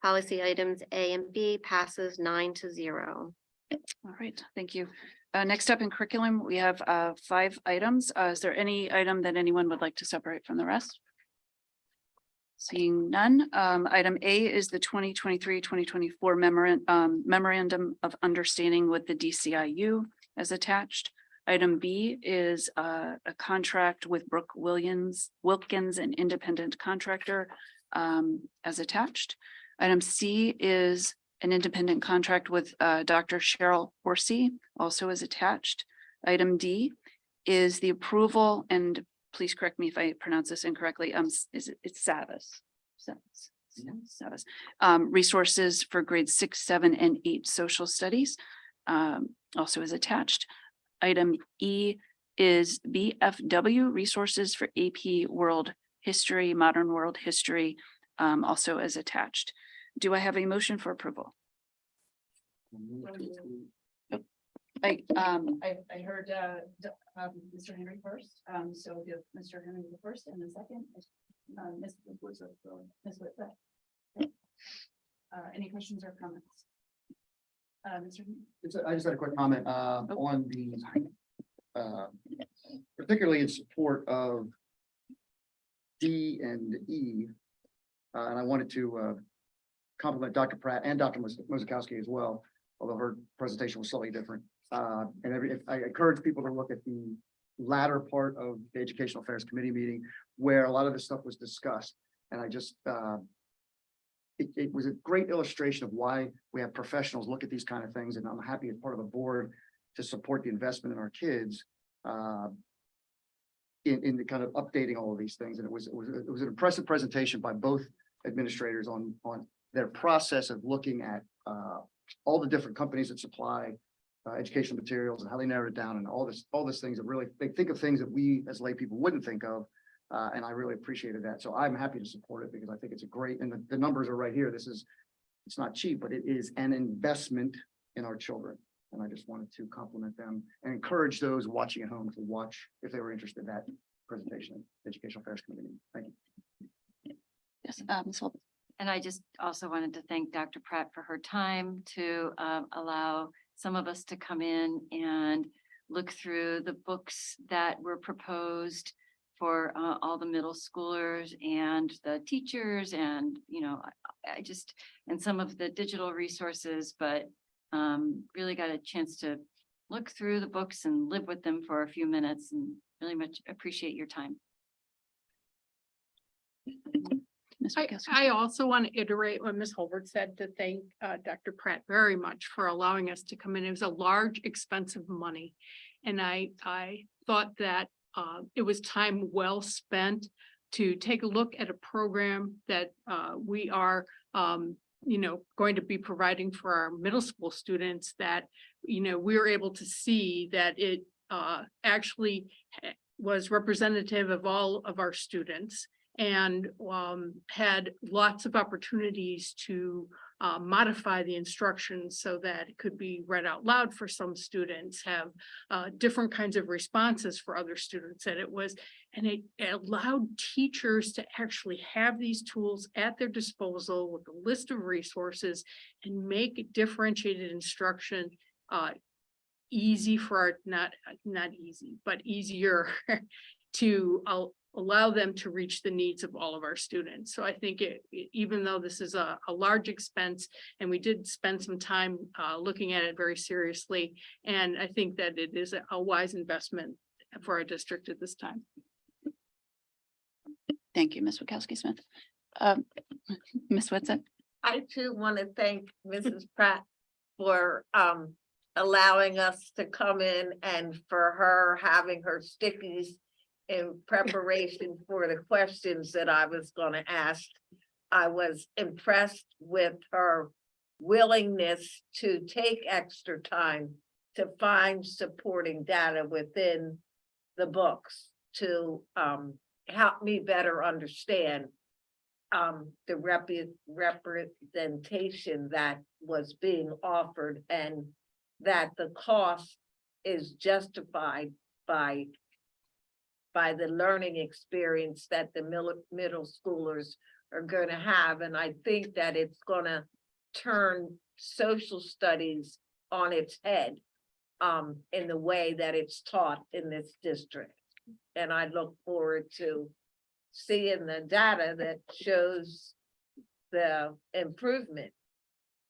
Policy items A and B passes 9-0. All right, thank you. Next up in curriculum, we have 5 items. Is there any item that anyone would like to separate from the rest? Seeing none. Item A is the 2023-2024 memorandum of understanding with the DCIU as attached. Item B is a contract with Brooke Wilkins, an independent contractor, as attached. Item C is an independent contract with Dr. Cheryl Horsey, also as attached. Item D is the approval, and please correct me if I pronounce this incorrectly. It's Savas. Savas. Resources for grades 6, 7, and 8 social studies, also is attached. Item E is BFW resources for AP World History, Modern World History, also as attached. Do I have a motion for approval? I heard Mr. Henry first, so give Mr. Henry the first and the second. Ms. Whitford. Any questions or comments? Mr. Henry? I just had a quick comment on the particularly in support of D and E. And I wanted to compliment Dr. Pratt and Dr. Mozakowski as well, although her presentation was slightly different. I encourage people to look at the latter part of the Educational Affairs Committee meeting where a lot of this stuff was discussed. And I just, it was a great illustration of why we have professionals look at these kind of things. And I'm happy as part of the board to support the investment in our kids in the kind of updating all of these things. And it was an impressive presentation by both administrators on their process of looking at all the different companies that supply educational materials and how they narrowed it down and all this things that really, they think of things that we as lay people wouldn't think of. And I really appreciated that. So I'm happy to support it because I think it's a great, and the numbers are right here. It's not cheap, but it is an investment in our children. And I just wanted to compliment them and encourage those watching at home to watch if they were interested in that presentation, Educational Affairs Committee. Thank you. Yes, Ms. Holden. And I just also wanted to thank Dr. Pratt for her time to allow some of us to come in and look through the books that were proposed for all the middle schoolers and the teachers and, you know, I just, and some of the digital resources, but really got a chance to look through the books and live with them for a few minutes and really much appreciate your time. Ms. Witkowski. I also want to iterate what Ms. Holbert said, to thank Dr. Pratt very much for allowing us to come in. It was a large, expensive money. And I thought that it was time well spent to take a look at a program that we are you know, going to be providing for our middle school students, that, you know, we were able to see that it actually was representative of all of our students, and had lots of opportunities to modify the instructions so that it could be read out loud for some students, have different kinds of responses for other students. And it allowed teachers to actually have these tools at their disposal with a list of resources and make differentiated instruction easy for our, not easy, but easier to allow them to reach the needs of all of our students. So I think even though this is a large expense, and we did spend some time looking at it very seriously, and I think that it is a wise investment for our district at this time. Thank you, Ms. Witkowski-Smith. Ms. Whitson. I too want to thank Mrs. Pratt for allowing us to come in, and for her having her stickies in preparation for the questions that I was going to ask. I was impressed with her willingness to take extra time to find supporting data within the books to help me better understand the representation that was being offered, and that the cost is justified by the learning experience that the middle schoolers are going to have. And I think that it's going to turn social studies on its head in the way that it's taught in this district. And I look forward to seeing the data that shows the improvement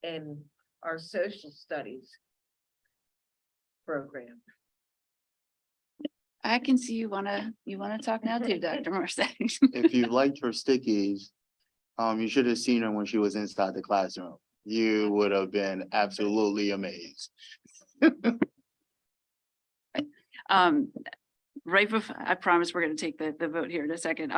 in our social studies program. I can see you wanna talk now too, Dr. Marseille. If you liked her stickies, you should have seen her when she was inside the classroom. You would have been absolutely amazed. Right before, I promise we're going to take the vote here in a second.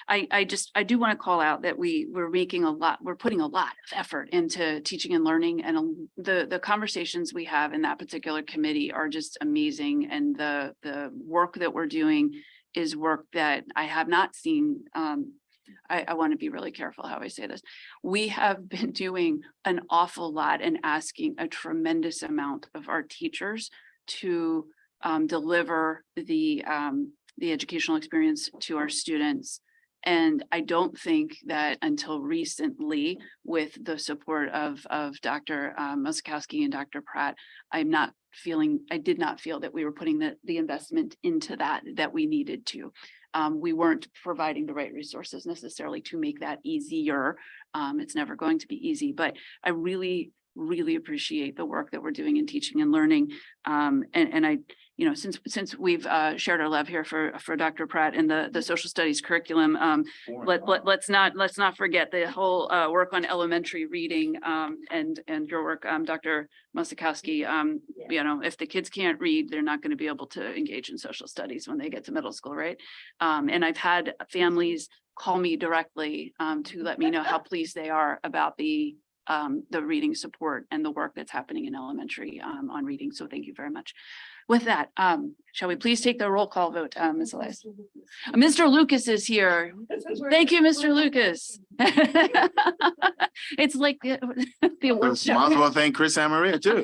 I do want to call out that we're putting a lot of effort into teaching and learning, and the conversations we have in that particular committee are just amazing. And the work that we're doing is work that I have not seen. I want to be really careful how I say this. We have been doing an awful lot and asking a tremendous amount of our teachers to deliver the educational experience to our students. And I don't think that until recently, with the support of Dr. Musikowski and Dr. Pratt, I did not feel that we were putting the investment into that we needed to. We weren't providing the right resources necessarily to make that easier. It's never going to be easy, but I really appreciate the work that we're doing in teaching and learning. And I, you know, since we've shared our love here for Dr. Pratt and the social studies curriculum, let's not forget the whole work on elementary reading and your work, Dr. Musikowski. You know, if the kids can't read, they're not going to be able to engage in social studies when they get to middle school, right? And I've had families call me directly to let me know how pleased they are about the reading support and the work that's happening in elementary on reading. So thank you very much. With that, shall we please take the roll call vote, Ms. Elias? Mr. Lucas is here. Thank you, Mr. Lucas. It's like the award show. Might as well thank Chris and Maria too.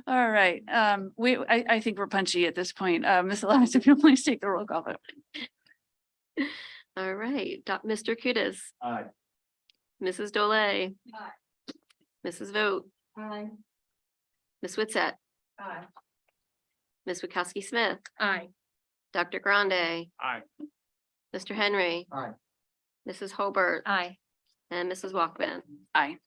All right, I think we're punchy at this point. Ms. Elias, if you'll please take the roll call vote. All right, Mr. Kudas. Aye. Mrs. Dole. Aye. Mrs. Vogt. Aye. Ms. Witsett. Aye. Ms. Witkowski-Smith. Aye. Dr. Grande, Aye. Mr. Henry. Aye. Mrs. Hobart Aye. and Mrs. Walkman. Aye.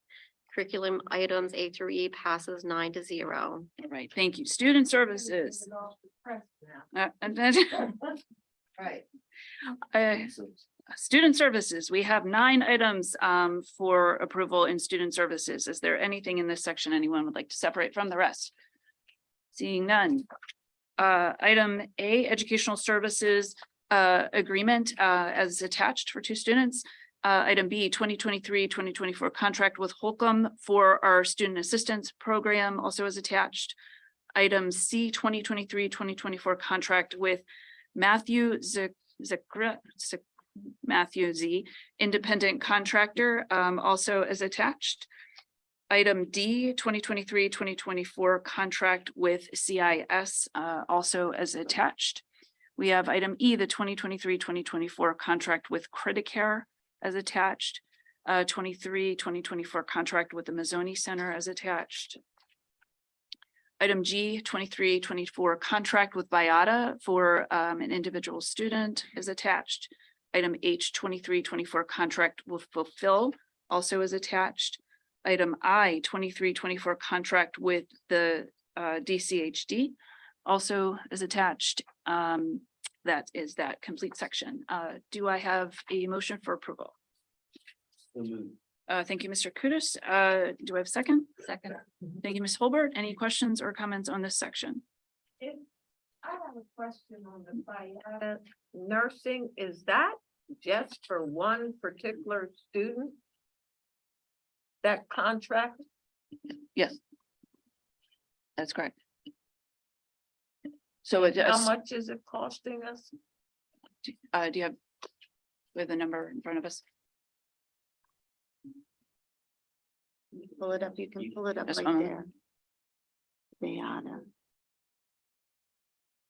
Curriculum items A through E passes 9-0. All right, thank you. Student services. And then, Right. student services, we have 9 items for approval in student services. Is there anything in this section anyone would like to separate from the rest? Seeing none. Item A, educational services agreement as attached for 2 students. Item B, 2023-2024 contract with Holcomb for our student assistance program also is attached. Item C, 2023-2024 contract with Matthew Matthew Z, independent contractor, also is attached. Item D, 2023-2024 contract with CIS, also as attached. We have item E, the 2023-2024 contract with Criticare as attached. 2024 contract with the Mazzoni Center as attached. Item G, 2023-24 contract with Viata for an individual student is attached. Item H, 2023-24 contract with Fulfill also is attached. Item I, 2023-24 contract with the DCHD also is attached. That is that complete section. Do I have a motion for approval? Thank you, Mr. Kudus. Do I have a second? Second. Thank you, Ms. Holbert. Any questions or comments on this section? I have a question on the Viata nursing. Is that just for one particular student? That contract? Yes. That's correct. So it How does, much is it costing us? do you have, we have the number in front of us? Pull it up, you can pull it up Just right one moment. there. They ought to.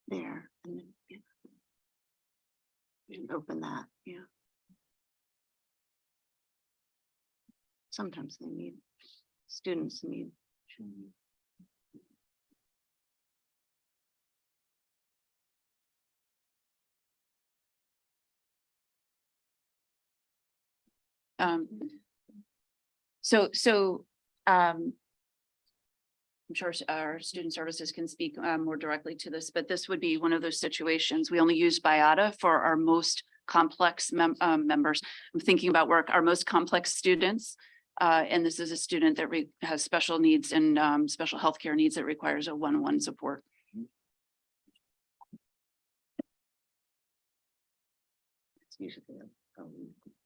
There. And then, yeah. You can open that, yeah. Sometimes they need, students need. I'm sure our student services can speak more directly to this, but this would be one of those situations. We only use Viata for our most complex members. I'm thinking about our most complex students. And this is a student that has special needs and special healthcare needs that requires a one-on-one support. It's usually a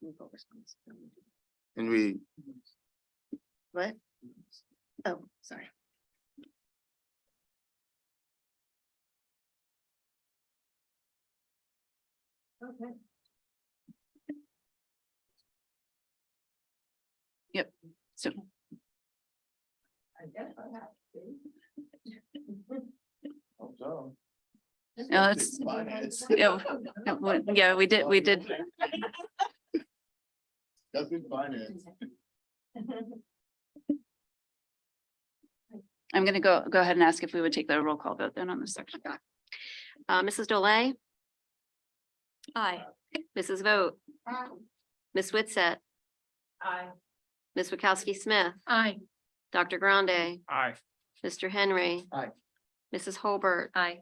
legal responsibility. And we, What? Oh, sorry. Okay. Yep. So I guess I have to. no, it's yeah, we did. That's in finance. I'm going to go ahead and ask if we would take the roll call vote then on this section. Mrs. Dolay, Aye. Mrs. Vogt, Miss Witset, Aye. Miss Wachowski Smith, Aye. Dr. Grande, Aye. Mr. Henry. Aye. Mrs. Hobart. Aye.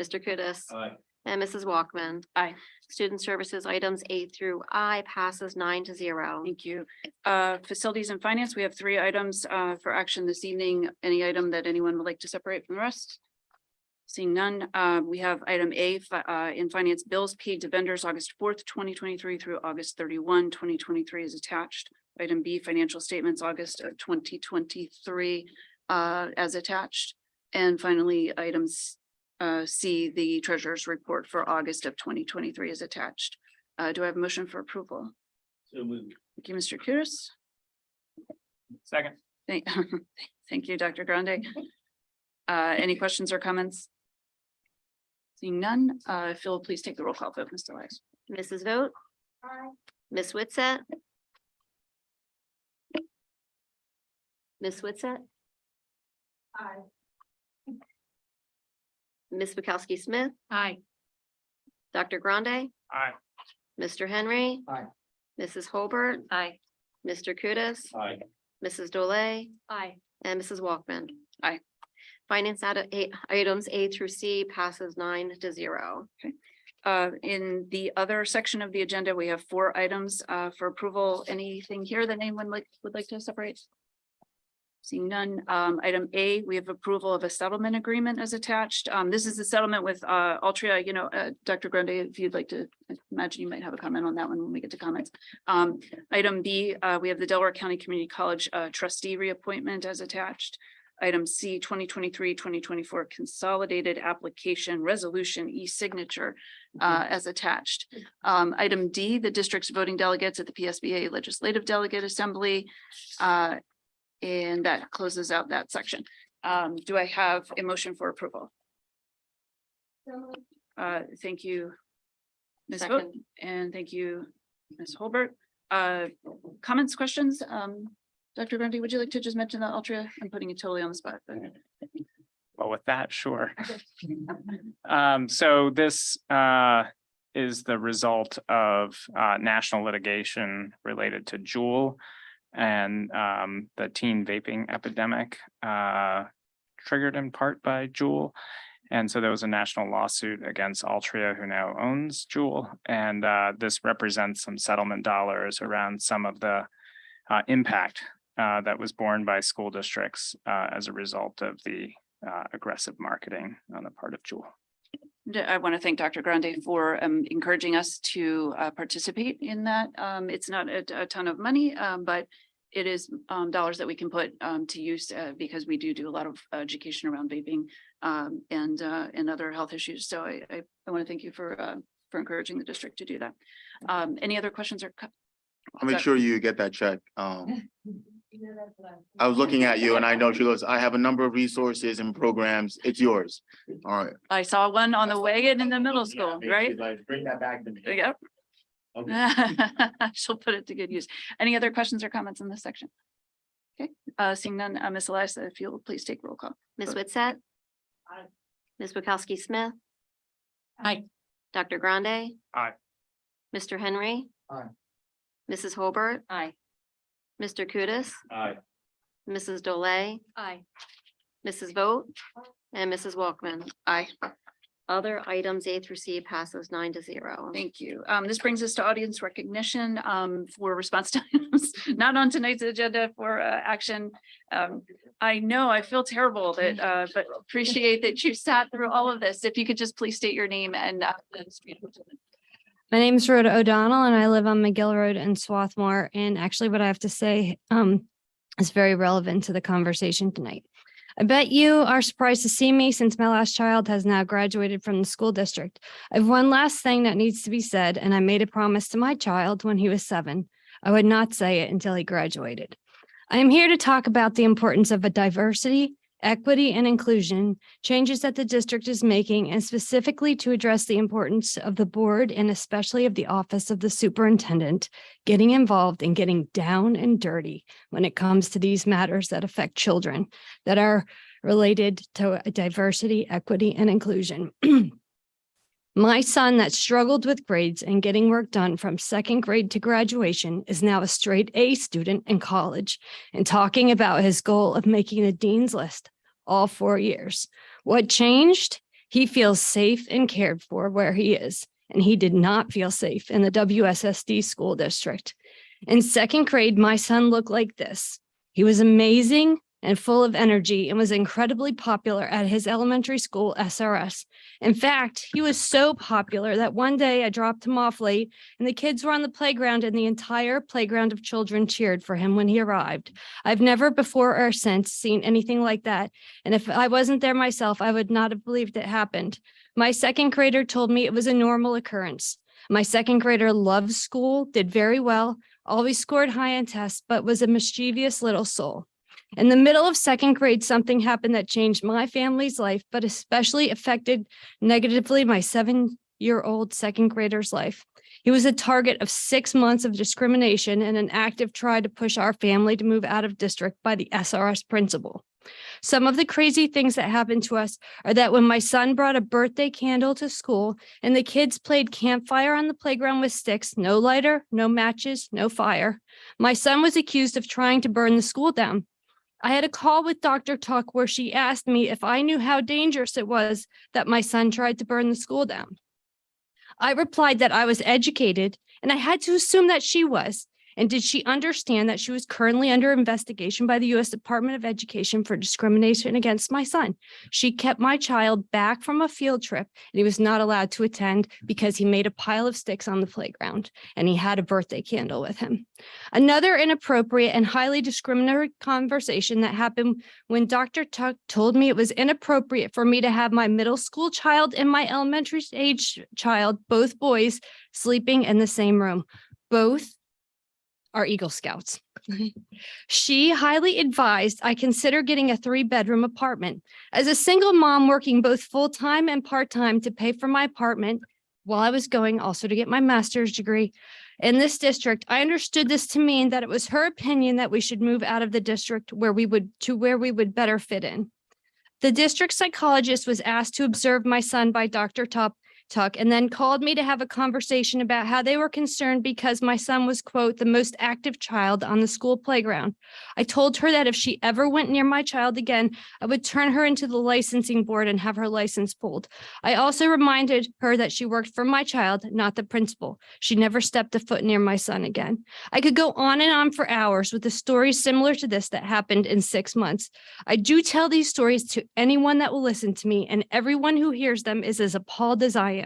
Mr. Kudus. Aye. And Mrs. Walkman. Aye. Student services items A through I passes 9-0. Thank you. Facilities and finance, we have 3 items for action this evening. Any item that anyone would like to separate from the rest? Seeing none, we have item A in finance bills paid to vendors August 4th, 2023 through August 31, 2023 is attached. Item B, financial statements August of 2023 as attached. And finally, items C, the treasurer's report for August of 2023 is attached. Do I have a motion for approval? So moved. Thank you, Mr. Kudus. Second. Thank you, Dr. Grande. Any questions or comments? Seeing none, Phil, please take the roll call vote, Mr. Wise. Mrs. Vogt. Miss Witset. Miss Witset, Aye. Miss Wachowski Smith, Aye. Dr. Grande, Aye. Mr. Henry. Aye. Mrs. Holbert, Aye. Mr. Kudos, Aye. Mrs. Dole, Aye. and Mrs. Walkman. Aye. Finance items A through C passes 9-0. In the other section of the agenda, we have 4 items for approval. Anything here that anyone would like to separate? Seeing none. Item A, we have approval of a settlement agreement as attached. This is the settlement with Altria. You know, Dr. Grande, if you'd like to, I imagine you might have a comment on that one when we get to comments. Item B, we have the Delaware County Community College trustee reappointment as attached. Item C, 2023-2024 consolidated application resolution e-signature as attached. Item D, the district's voting delegates at the PSBA Legislative Delegate Assembly. And that closes out that section. Do I have a motion for approval? Thank you, Ms. Vogt, Second. and thank you, Ms. Holbert. Comments, questions? Dr. Grundy, would you like to just mention that Altria? I'm putting you totally on the spot. But... Well, with that, sure. So this is the result of national litigation related to Juul and the teen vaping epidemic triggered in part by Juul. And so there was a national lawsuit against Altria, who now owns Juul. And this represents some settlement dollars around some of the impact that was borne by school districts as a result of the aggressive marketing on the part of Juul. I want to thank Dr. Grande for encouraging us to participate in that. It's not a ton of money, but it is dollars that we can put to use because we do a lot of education around vaping and other health issues. So I want to thank you for encouraging the district to do that. Any other questions or? I'll make sure you get that check. I was looking at you and I know she goes, I have a number of resources and programs. It's yours. All right. I saw one on the wagon in the middle school, right? Bring that back to me. Yep. Okay. She'll put it to good use. Any other questions or comments in this section? Okay, seeing none, Ms. Elias, if you'll please take roll call. Ms. Witset. Aye. Ms. Bukowski Smith. Aye. Dr. Grande. Aye. Mr. Henry. Aye. Mrs. Holbert, Aye. Mr. Kudos, Aye. Mrs. Dole, Aye. Mrs. Vogt, and Mrs. Walkman. Aye. Other items A through C passes 9-0. Thank you. This brings us to audience recognition for response times, not on tonight's agenda for action. I know I feel terrible that, but appreciate that you sat through all of this. If you could just please state your name and my name is Rhoda O'Donnell and I live on McGill Road in Swarthmore. And actually what I have to say is very relevant to the conversation tonight. I bet you are surprised to see me since my last child has now graduated from the school district. I have one last thing that needs to be said, and I made a promise to my child when he was 7. I would not say it until he graduated. I am here to talk about the importance of a diversity, equity, and inclusion changes that the district is making, and specifically to address the importance of the board and especially of the office of the superintendent getting involved and getting down and dirty when it comes to these matters that affect children that are related to diversity, equity, and inclusion. My son that struggled with grades and getting work done from 2nd grade to graduation is now a straight A student in college and talking about his goal of making the dean's list all 4 years. What changed? He feels safe and cared for where he is, and he did not feel safe in the WSSD school district. In 2nd grade, my son looked like this. He was amazing and full of energy and was incredibly popular at his elementary school SRS. In fact, he was so popular that one day I dropped him off late and the kids were on the playground and the entire playground of children cheered for him when he arrived. I've never before or since seen anything like that. And if I wasn't there myself, I would not have believed it happened. My 2nd grader told me it was a normal occurrence. My 2nd grader loved school, did very well, always scored high on tests, but was a mischievous little soul. In the middle of 2nd grade, something happened that changed my family's life, but especially affected negatively my 7-year-old 2nd grader's life. He was a target of 6 months of discrimination and an active try to push our family to move out of district by the SRS principal. Some of the crazy things that happened to us are that when my son brought a birthday candle to school and the kids played campfire on the playground with sticks, no lighter, no matches, no fire, my son was accused of trying to burn the school down. I had a call with Dr. Tuck where she asked me if I knew how dangerous it was that my son tried to burn the school down. I replied that I was educated and I had to assume that she was. And did she understand that she was currently under investigation by the U.S. Department of Education for discrimination against my son? She kept my child back from a field trip and he was not allowed to attend because he made a pile of sticks on the playground and he had a birthday candle with him. Another inappropriate and highly discriminatory conversation that happened when Dr. Tuck told me it was inappropriate for me to have my middle school child and my elementary age child, both boys, sleeping in the same room. Both are Eagle Scouts. She highly advised I consider getting a 3-bedroom apartment. As a single mom working both full-time and part-time to pay for my apartment while I was going also to get my master's degree in this district, I understood this to mean that it was her opinion that we should move out of the district where we would better fit in. The district psychologist was asked to observe my son by Dr. Tuck and then called me to have a conversation about how they were concerned because my son was, quote, the most active child on the school playground. I told her that if she ever went near my child again, I would turn her into the licensing board and have her license pulled. I also reminded her that she worked for my child, not the principal. She never stepped a foot near my son again. I could go on and on for hours with a story similar to this that happened in 6 months. I do tell these stories to anyone that will listen to me, and everyone who hears them is as appalled as I am.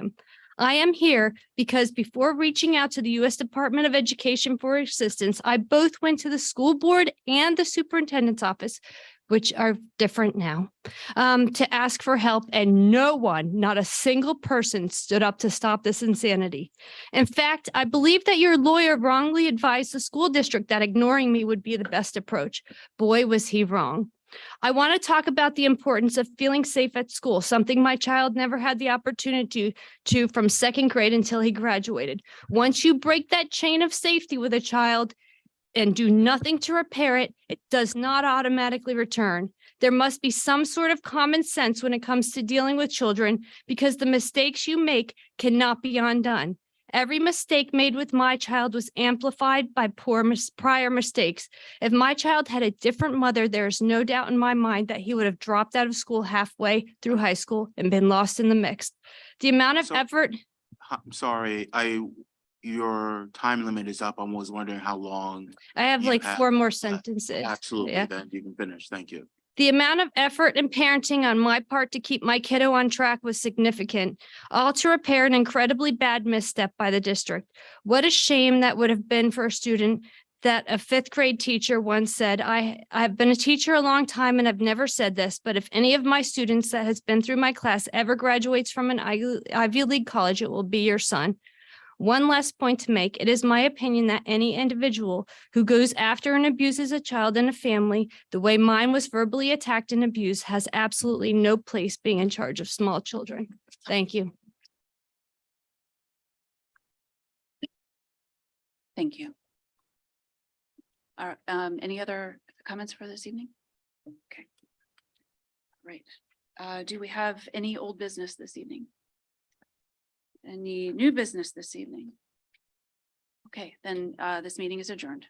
I am here because before reaching out to the U.S. Department of Education for assistance, I both went to the school board and the superintendent's office, which are different now, to ask for help, and no one, not a single person, stood up to stop this insanity. In fact, I believe that your lawyer wrongly advised the school district that ignoring me would be the best approach. Boy, was he wrong. I want to talk about the importance of feeling safe at school, something my child never had the opportunity to from 2nd grade until he graduated. Once you break that chain of safety with a child and do nothing to repair it, it does not automatically return. There must be some sort of common sense when it comes to dealing with children because the mistakes you make cannot be undone. Every mistake made with my child was amplified by prior mistakes. If my child had a different mother, there is no doubt in my mind that he would have dropped out of school halfway through high school and been lost in the mix. The amount of effort. I'm sorry, your time limit is up. I was wondering how long. I have you like have. 4 more sentences. Absolutely, Yeah. then you can finish. Thank you. The amount of effort and parenting on my part to keep my kiddo on track was significant, all to repair an incredibly bad misstep by the district. What a shame that would have been for a student that a 5th grade teacher once said, I've been a teacher a long time and I've never said this, but if any of my students that has been through my class ever graduates from an Ivy League college, it will be your son. One last point to make, it is my opinion that any individual who goes after and abuses a child in a family the way mine was verbally attacked and abused has absolutely no place being in charge of small children. Thank you. Thank you. Any other comments for this evening? Okay. Right. Do we have any old business this evening? Any new business this evening? Okay, then this meeting is adjourned.